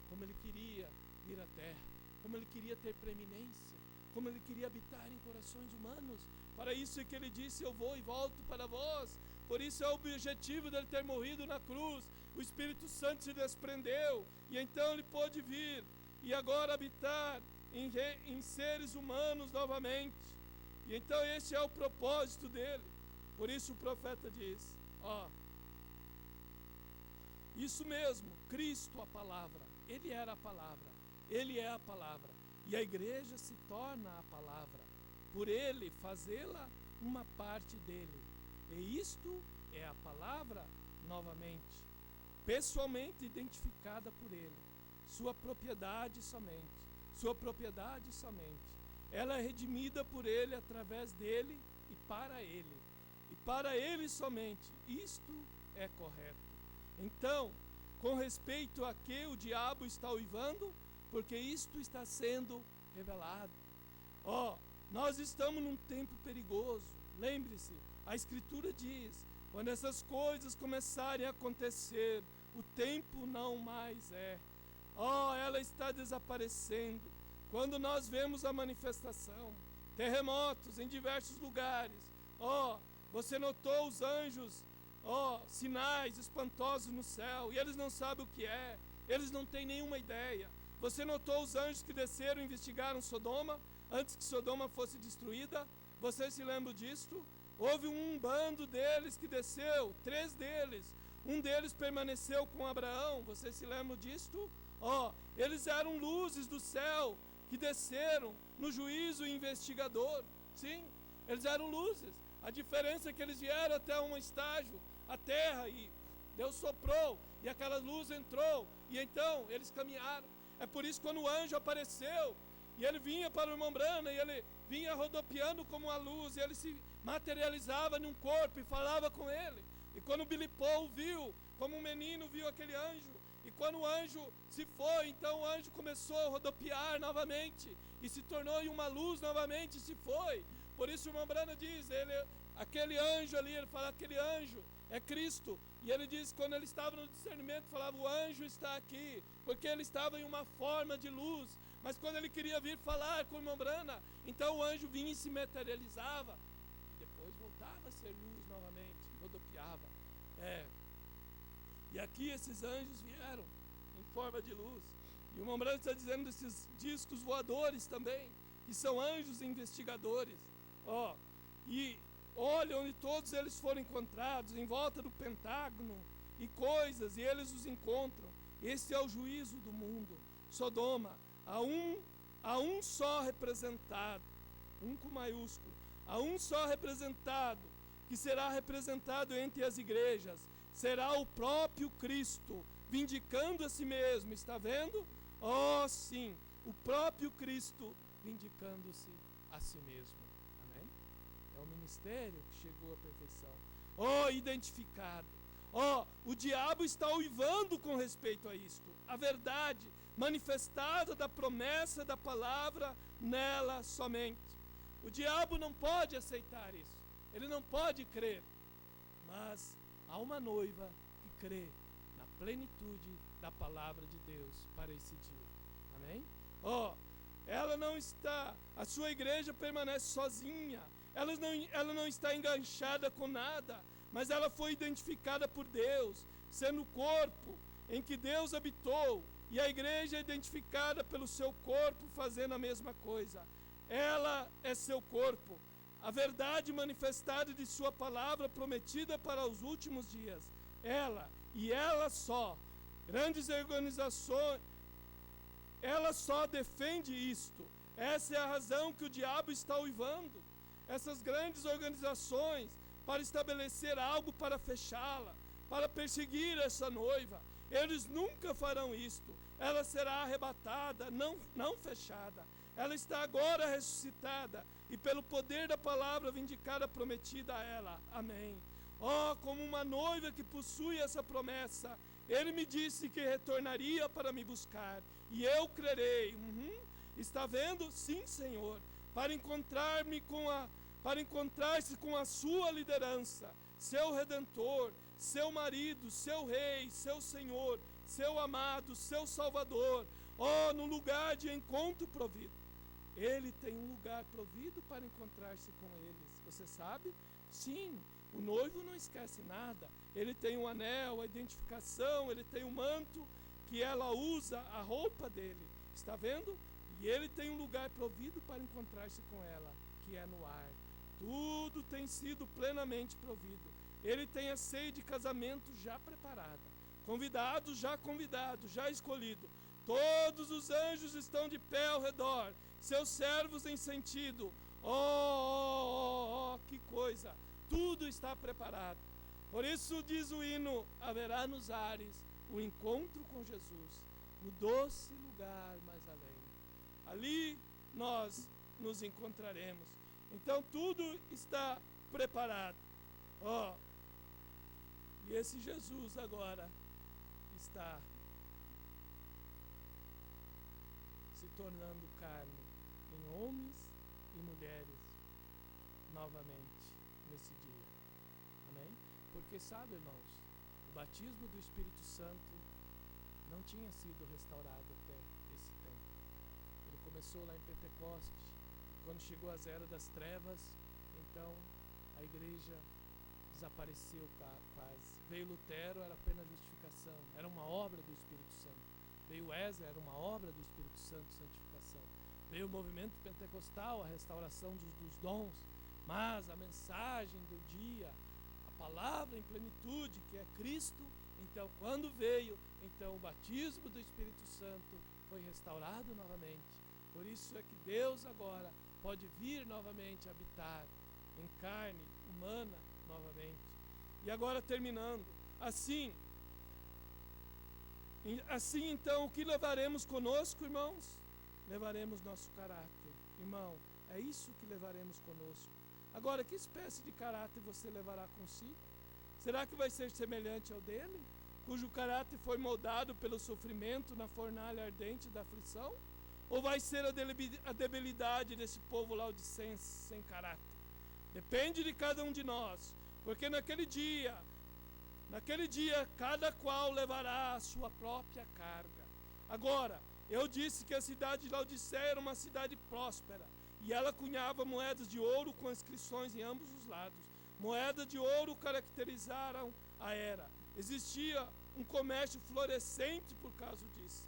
[SPEAKER 2] Como ele queria vir à terra. Como ele queria ter preeminência. Como ele queria habitar em corações humanos. Para isso é que ele disse, eu vou e volto para vós. Por isso é o objetivo dele ter morrido na cruz. O Espírito Santo se desprendeu. E então ele pôde vir e agora habitar em seres humanos novamente. E então esse é o propósito dele. Por isso o profeta diz, isso mesmo, Cristo a palavra, ele era a palavra, ele é a palavra, e a igreja se torna a palavra, por ele fazê-la uma parte dele, e isto é a palavra novamente, pessoalmente identificada por ele, sua propriedade somente, ela é redimida por ele, através dele e para ele somente, isto é correto. Então, com respeito a que o diabo está uivando, porque isto está sendo revelado. Nós estamos num tempo perigoso. Lembre-se, a Escritura diz, quando essas coisas começarem a acontecer, o tempo não mais é. Ela está desaparecendo. Quando nós vemos a manifestação, terremotos em diversos lugares, você notou os anjos, sinais espantosos no céu, e eles não sabem o que é, eles não têm nenhuma ideia. Você notou os anjos que desceram e investigaram Sodoma, antes que Sodoma fosse destruída? Vocês se lembram disto? Houve um bando deles que desceu, 3 deles, um deles permaneceu com Abraão, vocês se lembram disto? Eles eram luzes do céu, que desceram no juízo investigador, sim, eles eram luzes. A diferença é que eles vieram até um estágio, a terra, e Deus soprou, e aquela luz entrou, e então eles caminharam. É por isso que quando o anjo apareceu, e ele vinha para o irmão Branham, e ele vinha rodopiando como uma luz, e ele se materializava num corpo e falava com ele. E quando Billy Paul viu, como um menino viu aquele anjo, e quando o anjo se foi, então o anjo começou a rodopiar novamente, e se tornou em uma luz novamente, e se foi. Por isso o irmão Branham diz, aquele anjo ali, ele fala, aquele anjo é Cristo. E ele diz, quando ele estava no discernimento, falava, o anjo está aqui, porque ele estava em uma forma de luz. Mas quando ele queria vir falar com o irmão Branham, então o anjo vinha e se materializava, e depois voltava a ser luz novamente, rodopiava. E aqui esses anjos vieram em forma de luz. E o irmão Branham está dizendo desses discos voadores também, que são anjos investigadores. E olha onde todos eles foram encontrados, em volta do Pentágono, e coisas, e eles os encontram. Esse é o juízo do mundo. Sodoma, há um só representado, um com maiúsculo, há um só representado, que será representado entre as igrejas, será o próprio Cristo, vindicando a si mesmo, está vendo? Sim, o próprio Cristo vindicando-se a si mesmo. Amém? É o ministério que chegou à perfeição. Identificado. O diabo está uivando com respeito a isto. A verdade manifestada da promessa da palavra nela somente. O diabo não pode aceitar isso. Ele não pode crer. Mas há uma noiva que crê na plenitude da palavra de Deus para esse dia. Amém? ela não está, a sua igreja permanece sozinha, ela não está enganchada com nada, mas ela foi identificada por Deus, sendo o corpo em que Deus habitou, e a igreja é identificada pelo seu corpo fazendo a mesma coisa. Ela é seu corpo, a verdade manifestada de sua palavra prometida para os últimos dias. Ela, e ela só, grandes organizações, ela só defende isto. Essa é a razão que o diabo está uivando essas grandes organizações para estabelecer algo para fechá-la, para perseguir essa noiva. Eles nunca farão isto. Ela será arrebatada, não fechada. Ela está agora ressuscitada e pelo poder da palavra vindicada prometida a ela. Amém. Oh, como uma noiva que possui essa promessa, ele me disse que retornaria para me buscar, e eu crerei. Está vendo? Sim, Senhor. Para encontrar-se com a sua liderança, seu redentor, seu marido, seu rei, seu Senhor, seu amado, seu Salvador. Oh, no lugar de encontro provido. Ele tem um lugar provido para encontrar-se com eles. Você sabe? Sim, o noivo não esquece nada. Ele tem um anel, a identificação, ele tem um manto que ela usa, a roupa dele. Está vendo? E ele tem um lugar provido para encontrar-se com ela, que é no ar. Tudo tem sido plenamente provido. Ele tem a ceia de casamento já preparada. Convidados, já escolhido. Todos os anjos estão de pé ao redor. Seus servos em sentido. Oh, que coisa! Tudo está preparado. Por isso diz o hino, haverá nos ares o encontro com Jesus, no doce lugar mais além. Ali nós nos encontraremos. Então tudo está preparado. Oh, e esse Jesus agora está se tornando carne em homens e mulheres novamente nesse dia. Amém? Porque sabe, irmãos, o batismo do Espírito Santo não tinha sido restaurado até esse tempo. Ele começou lá em Pentecostes. Quando chegou às eras das trevas, então a igreja desapareceu quase. Veio Lutero, era apenas justificação, era uma obra do Espírito Santo. Veio Wesley, era uma obra do Espírito Santo, santificação. Veio o movimento pentecostal, a restauração dos dons, mas a mensagem do dia, a palavra em plenitude, que é Cristo, então quando veio, então o batismo do Espírito Santo foi restaurado novamente. Por isso é que Deus agora pode vir novamente habitar em carne humana novamente. E agora terminando, assim então, o que levaremos conosco, irmãos? Levaremos nosso caráter. Irmão, é isso que levaremos conosco. Agora, que espécie de caráter você levará consigo? Será que vai ser semelhante ao dele, cujo caráter foi moldado pelo sofrimento na fornalha ardente da aflição? Ou vai ser a debilidade desse povo laodicense sem caráter? Depende de cada um de nós, porque naquele dia, cada qual levará a sua própria carga. Agora, eu disse que a cidade de Laodiceia era uma cidade próspera, e ela cunhava moedas de ouro com inscrições em ambos os lados. Moedas de ouro caracterizaram a era. Existia um comércio florescente por causa disso.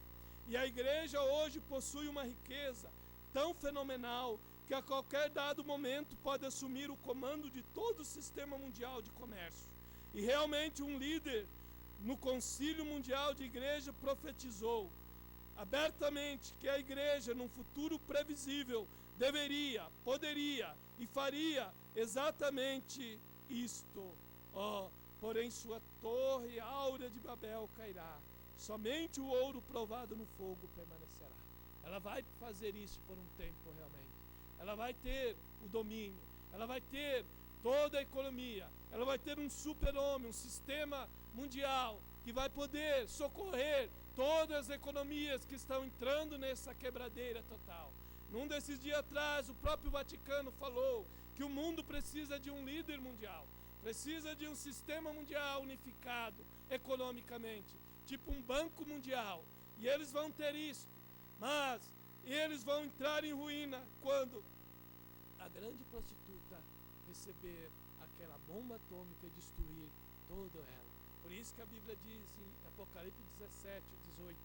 [SPEAKER 2] E a igreja hoje possui uma riqueza tão fenomenal que a qualquer dado momento pode assumir o comando de todo o sistema mundial de comércio. E realmente um líder no Concílio Mundial de Igreja profetizou abertamente que a igreja, num futuro previsível, deveria, poderia e faria exatamente isto. Porém sua torre áurea de Babel cairá. Somente o ouro provado no fogo permanecerá. Ela vai fazer isso por um tempo realmente. Ela vai ter o domínio. Ela vai ter toda a economia. Ela vai ter um super-homem, um sistema mundial que vai poder socorrer todas as economias que estão entrando nessa quebradeira total. Num desses dias atrás, o próprio Vaticano falou que o mundo precisa de um líder mundial, precisa de um sistema mundial unificado economicamente, tipo um banco mundial, e eles vão ter isso. Mas E eles vão entrar em ruína quando a grande prostituta receber aquela bomba atômica e destruir toda ela. Por isso que a Bíblia diz em Apocalipse 17, 18,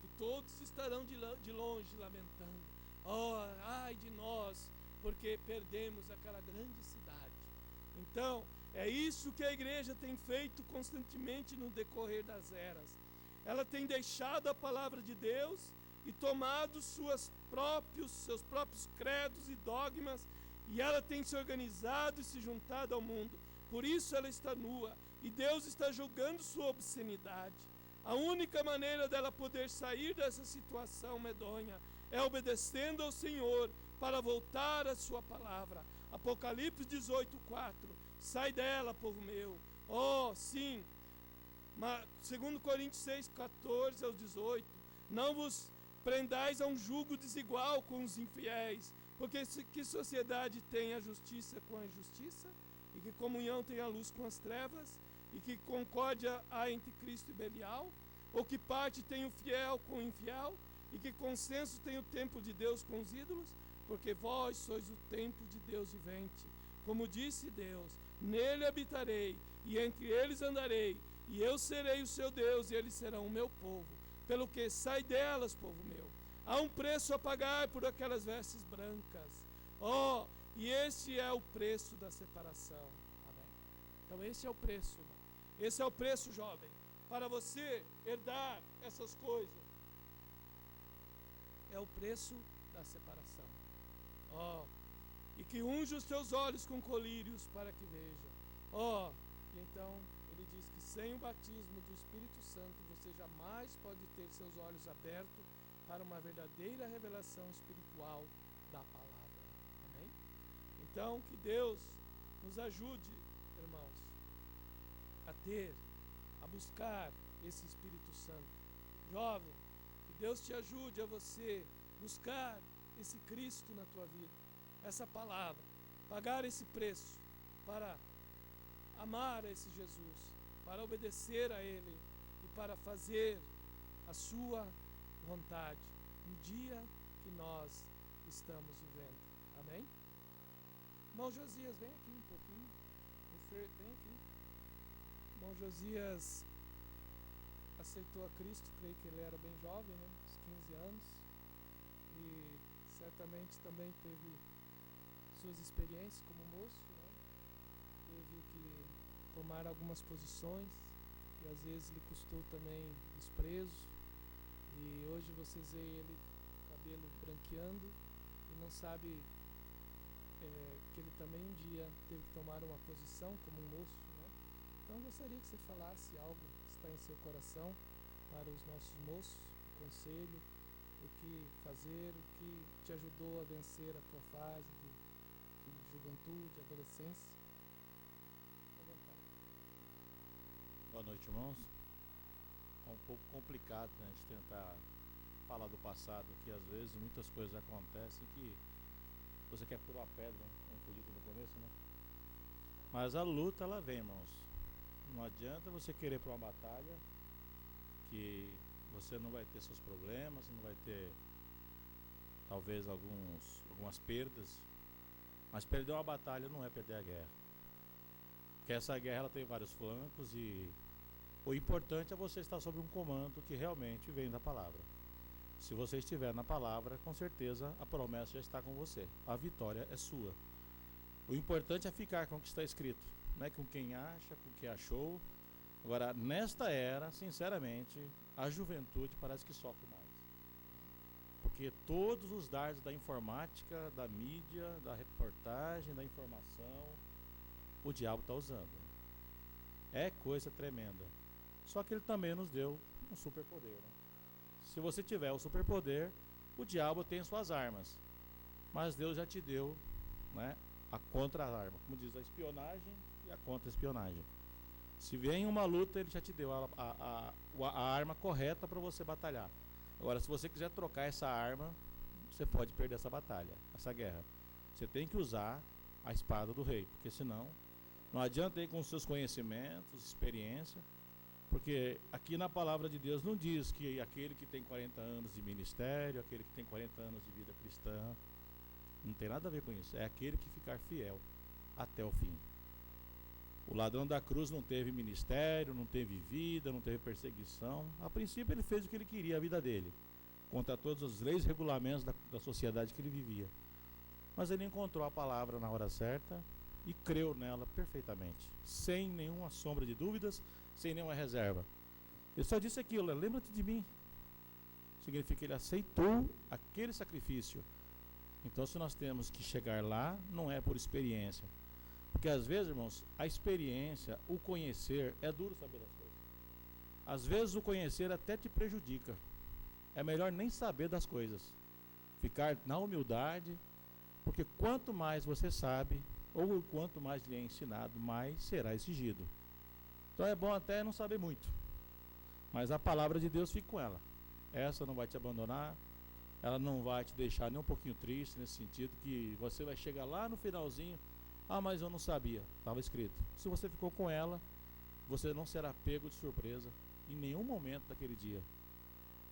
[SPEAKER 2] que todos estarão de longe lamentando. Oh, ai de nós, porque perdemos aquela grande cidade. Então, é isso que a igreja tem feito constantemente no decorrer das eras. Ela tem deixado a palavra de Deus e tomado seus próprios credos e dogmas, e ela tem se organizado e se juntado ao mundo. Por isso ela está nua, e Deus está julgando sua obscenidade. A única maneira dela poder sair dessa situação medonha é obedecendo ao Senhor para voltar à sua palavra. Apocalipse 18, 4. Sai dela, povo meu. Oh, sim. 2 Coríntios 6, 14 ao 18. Não vos prendais a um jugo desigual com os infiéis, porque que sociedade tem a justiça com a injustiça? E que comunhão tem a luz com as trevas? E que concórdia há entre Cristo e Belial? Ou que parte tem o fiel com o infiel? E que consenso tem o templo de Deus com os ídolos? Porque vós sois o templo de Deus vivente. Como disse Deus, nele habitarei, e entre eles andarei, e eu serei o seu Deus, e eles serão o meu povo. Pelo que sai delas, povo meu. Há um preço a pagar por aquelas vestes brancas. Oh, e esse é o preço da separação. Amém? Então esse é o preço. Esse é o preço, jovem, para você herdar essas coisas. É o preço da separação. Oh, e que unja os teus olhos com colírios para que veja. Oh, e então ele diz que sem o batismo do Espírito Santo você jamais pode ter seus olhos abertos para uma verdadeira revelação espiritual da palavra. Amém? Então que Deus nos ajude, irmãos, a buscar esse Espírito Santo. Jovem, que Deus te ajude a você buscar esse Cristo na tua vida, essa palavra, pagar esse preço para amar a esse Jesus, para obedecer a Ele e para fazer a sua vontade no dia que nós estamos vivendo. Amém? Irmão Josias, vem aqui um pouquinho. Vem aqui. Irmão Josias aceitou a Cristo, creio que ele era bem jovem, né? Uns 15 anos. E certamente também teve suas experiências como moço, né? Teve que tomar algumas posições e às vezes lhe custou também desprezo. E hoje vocês veem ele cabelo branqueando e não sabe que ele também um dia teve que tomar uma posição como um moço, né? Então eu gostaria que você falasse algo que está em seu coração para os nossos moços, o conselho, o que fazer, o que te ajudou a vencer a tua fase de juventude, adolescência.
[SPEAKER 3] Boa noite, irmãos. É um pouco complicado, né, a gente tentar falar do passado, que às vezes muitas coisas acontecem que você quer furar a pedra, né, como foi dito no começo, né? Mas a luta, ela vem, irmãos. Não adianta você querer para uma batalha que você não vai ter seus problemas, não vai ter talvez algumas perdas, mas perder uma batalha não é perder a guerra, porque essa guerra ela tem vários flancos e o importante é você estar sob um comando que realmente vem da palavra. Se você estiver na palavra, com certeza a promessa já está com você, a vitória é sua. O importante é ficar com o que está escrito, não é com quem acha, com o que achou. Agora, nesta era, sinceramente, a juventude parece que sofre mais. Porque todos os dardos da informática, da mídia, da reportagem, da informação, o diabo está usando. É coisa tremenda. Só que ele também nos deu um superpoder, né? Se você tiver o superpoder, o diabo tem suas armas. Mas Deus já te deu, né, a contra-arma. Como diz, a espionagem e a contra-espionagem. Se vem uma luta, ele já te deu a arma correta para você batalhar. Agora, se você quiser trocar essa arma, você pode perder essa batalha, essa guerra. Você tem que usar a espada do rei, porque senão não adianta ir com os seus conhecimentos, experiência, Porque aqui na palavra de Deus não diz que aquele que tem 40 anos de ministério, aquele que tem 40 anos de vida cristã, não tem nada a ver com isso. É aquele que ficar fiel até o fim. O ladrão da cruz não teve ministério, não teve vida, não teve perseguição. A princípio ele fez o que ele queria, a vida dele, contra todas as leis e regulamentos da sociedade que ele vivia. Mas ele encontrou a palavra na hora certa e creu nela perfeitamente, sem nenhuma sombra de dúvidas, sem nenhuma reserva. Ele só disse aquilo: lembra-te de mim. Significa que ele aceitou aquele sacrifício. Então, se nós temos que chegar lá, não é por experiência. Porque às vezes, irmãos, a experiência, o conhecer, é duro saber das coisas. Às vezes o conhecer até te prejudica. É melhor nem saber das coisas. Ficar na humildade, porque quanto mais você sabe, ou quanto mais lhe é ensinado, mais será exigido. Então é bom até não saber muito. Mas a palavra de Deus fica com ela. Essa não vai te abandonar. Ela não vai te deixar nem um pouquinho triste, nesse sentido que você vai chegar lá no finalzinho: ah, mas eu não sabia, estava escrito. Se você ficou com ela, você não será pego de surpresa em nenhum momento daquele dia.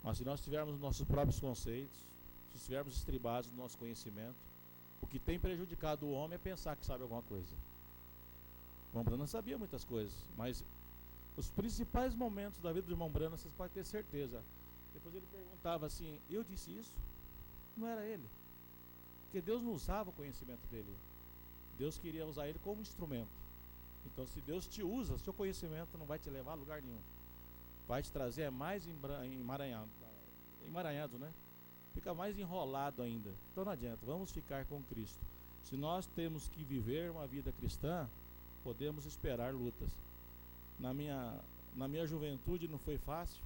[SPEAKER 3] Mas se nós tivermos nossos próprios conceitos, se estivermos estribados no nosso conhecimento, o que tem prejudicado o homem é pensar que sabe alguma coisa. O irmão Branham sabia muitas coisas, mas os principais momentos da vida do irmão Branham, vocês podem ter certeza. Depois ele perguntava assim: eu disse isso? Não era ele. Porque Deus não usava o conhecimento dele. Deus queria usar ele como instrumento. Então, se Deus te usa, seu conhecimento não vai te levar a lugar nenhum. Vai te trazer mais emaranhado, né? Fica mais enrolado ainda. Então não adianta, vamos ficar com Cristo. Se nós temos que viver uma vida cristã, podemos esperar lutas. Na minha juventude não foi fácil,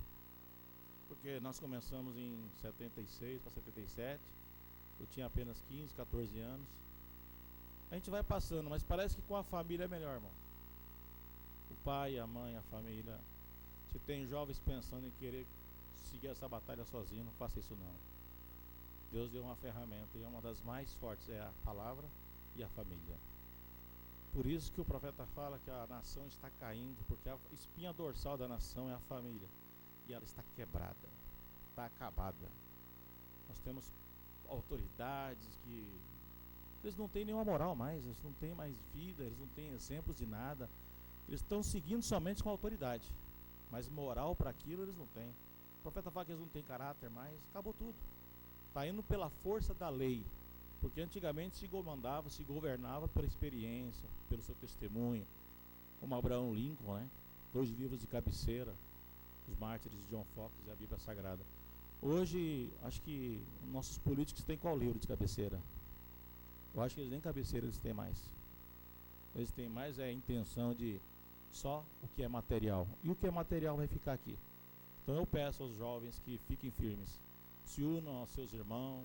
[SPEAKER 3] porque nós começamos em 76 para 77. Eu tinha apenas 15, 14 anos. A gente vai passando, mas parece que com a família é melhor, irmão. O pai, a mãe, a família. Se tem jovens pensando em querer seguir essa batalha sozinho, não faça isso não. Deus deu uma ferramenta, e uma das mais fortes é a palavra e a família. Por isso que o profeta fala que a nação está caindo, porque a espinha dorsal da nação é a família. E ela está quebrada, está acabada. Nós temos autoridades que eles não têm nenhuma moral mais, eles não têm mais vida, eles não têm exemplos de nada. Eles estão seguindo somente com autoridade, mas moral para aquilo eles não têm. O profeta fala que eles não têm caráter mais, acabou tudo. Está indo pela força da lei, porque antigamente se comandava, se governava pela experiência, pelo seu testemunho, como Abraham Lincoln, né? 2 livros de cabeceira, os mártires de John Fox e a Bíblia Sagrada. Hoje, acho que nossos políticos têm qual livro de cabeceira? Eu acho que eles nem cabeceira eles têm mais. Eles têm mais a intenção de só o que é material. E o que é material vai ficar aqui. Então eu peço aos jovens que fiquem firmes. Se unam aos seus irmãos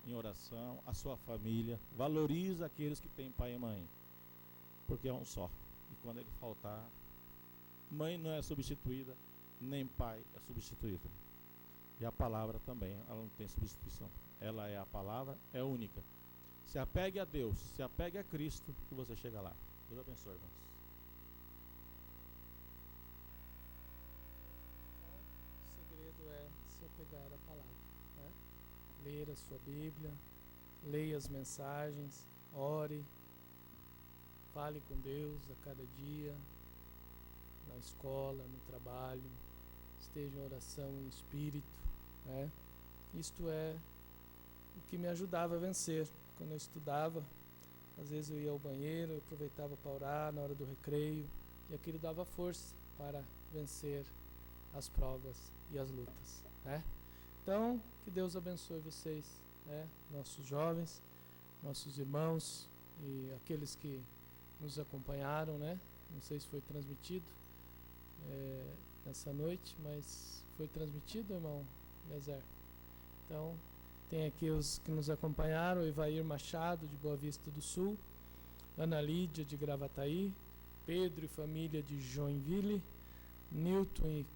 [SPEAKER 3] em oração, a sua família. Valorize aqueles que têm pai e mãe. Porque é um só. E quando ele faltar, mãe não é substituída, nem pai é substituído. E a palavra também, ela não tem substituição. Ela é a palavra, é única. Se apegue a Deus, se apegue a Cristo, que você chega lá. Deus abençoe, irmãos.
[SPEAKER 1] O segredo é se apegar à palavra, né? Ler a sua Bíblia, leia as mensagens, ore, fale com Deus a cada dia, na escola, no trabalho, esteja em oração em espírito, né? Isto é o que me ajudava a vencer. Quando eu estudava, às vezes eu ia ao banheiro, eu aproveitava para orar na hora do recreio, e aquilo dava força para vencer as provas e as lutas, né? Então, que Deus abençoe vocês, né? Nossos jovens, nossos irmãos e aqueles que nos acompanharam, né? Não sei se foi transmitido nessa noite, mas foi transmitido, irmão Lezer? Então, tem aqui os que nos acompanharam: Evair Machado, de Boa Vista do Sul, Ana Lídia, de Gravataí, Pedro e família, de Joinville, Newton e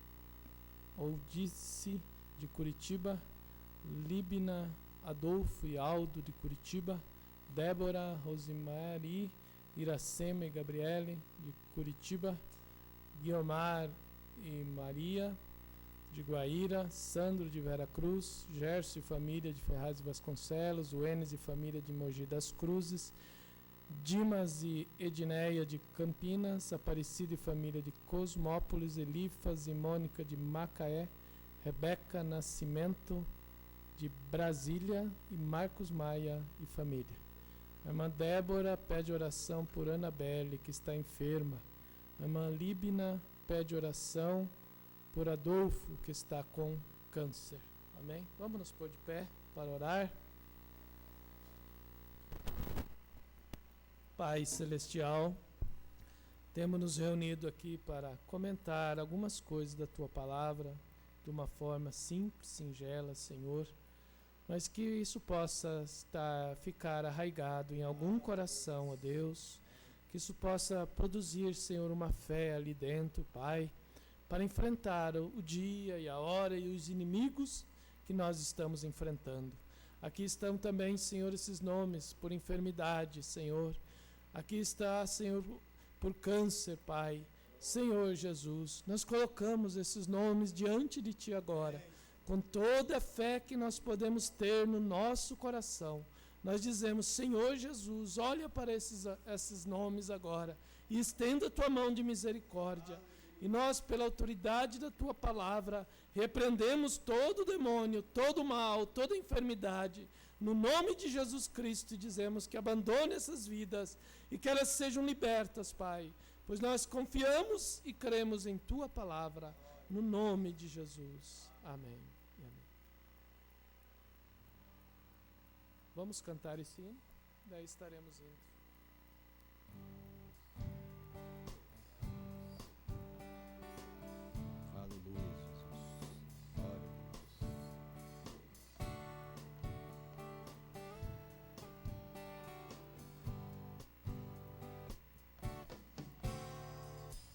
[SPEAKER 1] Oudice, de Curitiba, Libna, Adolfo e Aldo, de Curitiba, Débora, Rosemary, Iracema e Gabriele, de Curitiba, Guiomar e Maria de Guaíra, Sandro de Vera Cruz, Gerson e família de Ferraz e Vasconcelos, Wenes e família de Mogi das Cruzes, Dimas e Edneia de Campinas, Aparecida e família de Cosmópolis, Elifas e Mônica de Macaé, Rebeca Nascimento de Brasília e Marcos Maia e família. A irmã Débora pede oração por Annabelle, que está enferma. A irmã Líbina pede oração por Adolfo, que está com câncer. Amém? Vamos nos pôr de pé para orar. Pai Celestial, temos nos reunido aqui para comentar algumas coisas da Tua Palavra de uma forma simples, singela, Senhor, mas que isso possa ficar arraigado em algum coração, ó Deus, que isso possa produzir, Senhor, uma fé ali dentro, Pai, para enfrentar o dia e a hora e os inimigos que nós estamos enfrentando. Aqui estão também, Senhor, esses nomes por enfermidade, Senhor. Aqui está, Senhor, por câncer, Pai. Senhor Jesus, nós colocamos esses nomes diante de Ti agora, com toda a fé que nós podemos ter no nosso coração. Nós dizemos, Senhor Jesus, olha para esses nomes agora e estenda a Tua mão de misericórdia. E nós, pela autoridade da Tua palavra, repreendemos todo demônio, todo mal, toda enfermidade, no nome de Jesus Cristo, e dizemos que abandone essas vidas e que elas sejam libertas, Pai, pois nós confiamos e cremos em Tua palavra, no nome de Jesus. Amém. Amém. Vamos cantar esse hino, daí estaremos indo.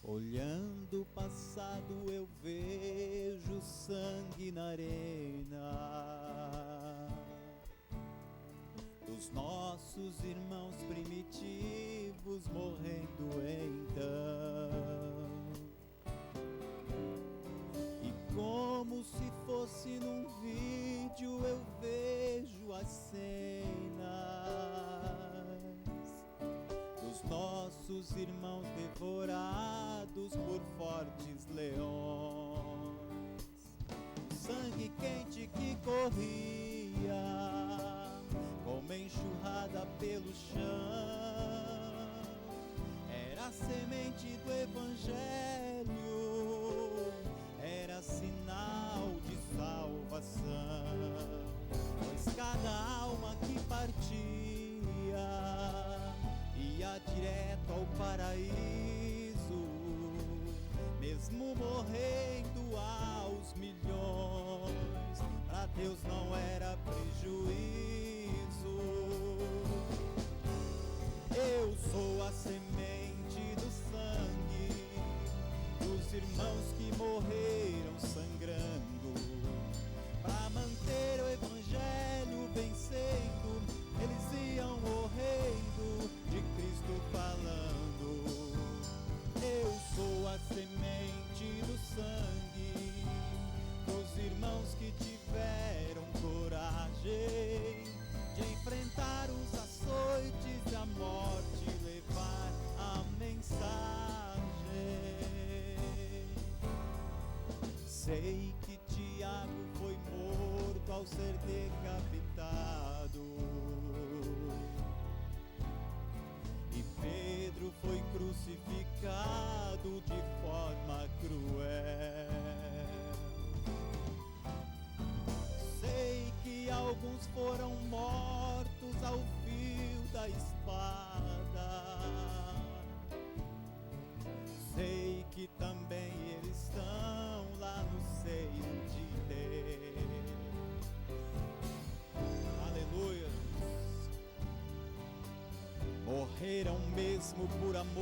[SPEAKER 4] Olhando o passado eu vejo sangue na arena dos nossos irmãos primitivos morrendo então. E como se fosse num vídeo eu vejo as cenas dos nossos irmãos devorados por fortes leões. O sangue quente que corria como enxurrada pelo chão era a semente do Evangelho, era sinal de salvação, pois cada alma que partia ia direto ao paraíso, mesmo morrendo aos milhões, pra Deus não era prejuízo. Eu sou a semente do sangue dos irmãos que morreram sangrando, pra manter o Evangelho vencendo, eles iam morrendo, de Cristo falando. Eu sou a semente do sangue dos irmãos que tiveram coragem de enfrentar os açoites e a morte, levar a mensagem. Sei que Tiago foi morto ao ser decapitado, e Pedro foi crucificado de forma cruel. Sei que alguns foram mortos ao fio da espada. Sei que também eles estão lá no seio de Deus. Aleluia. Morreram mesmo por amor,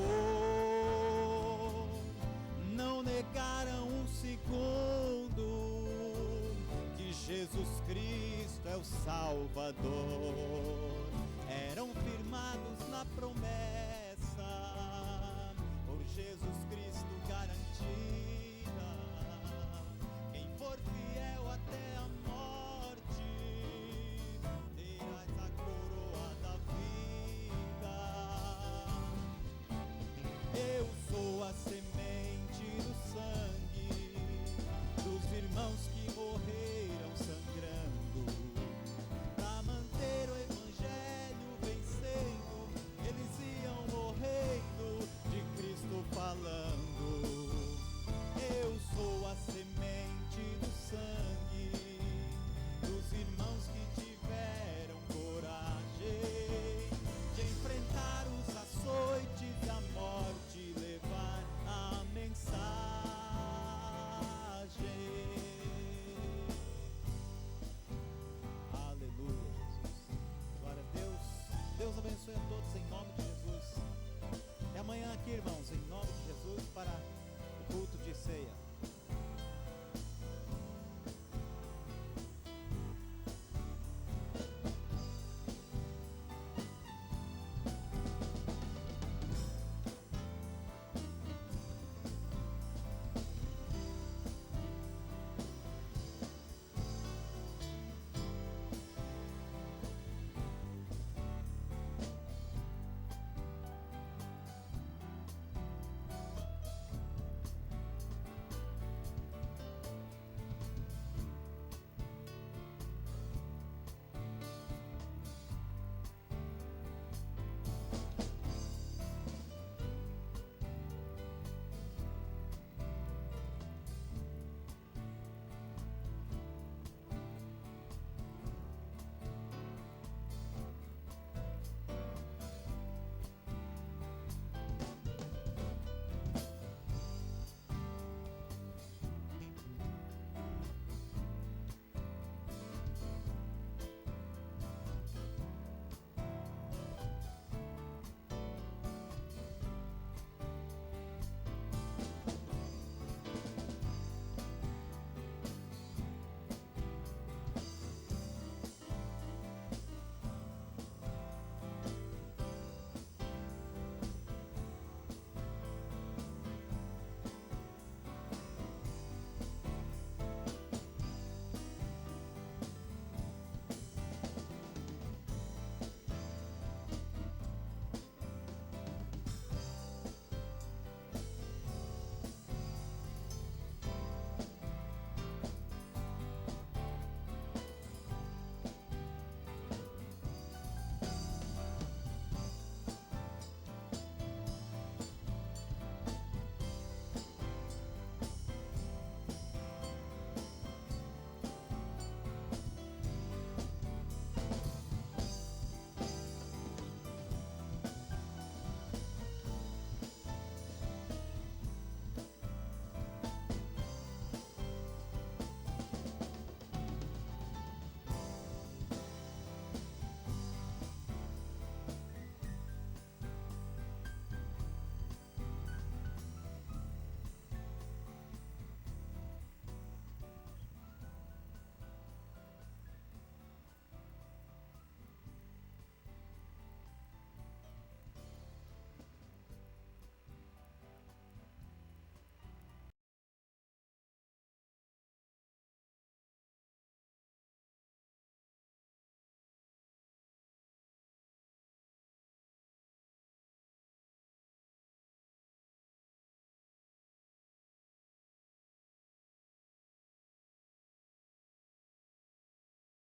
[SPEAKER 4] não negaram um segundo que Jesus Cristo é o Salvador. Eram firmados na promessa, por Jesus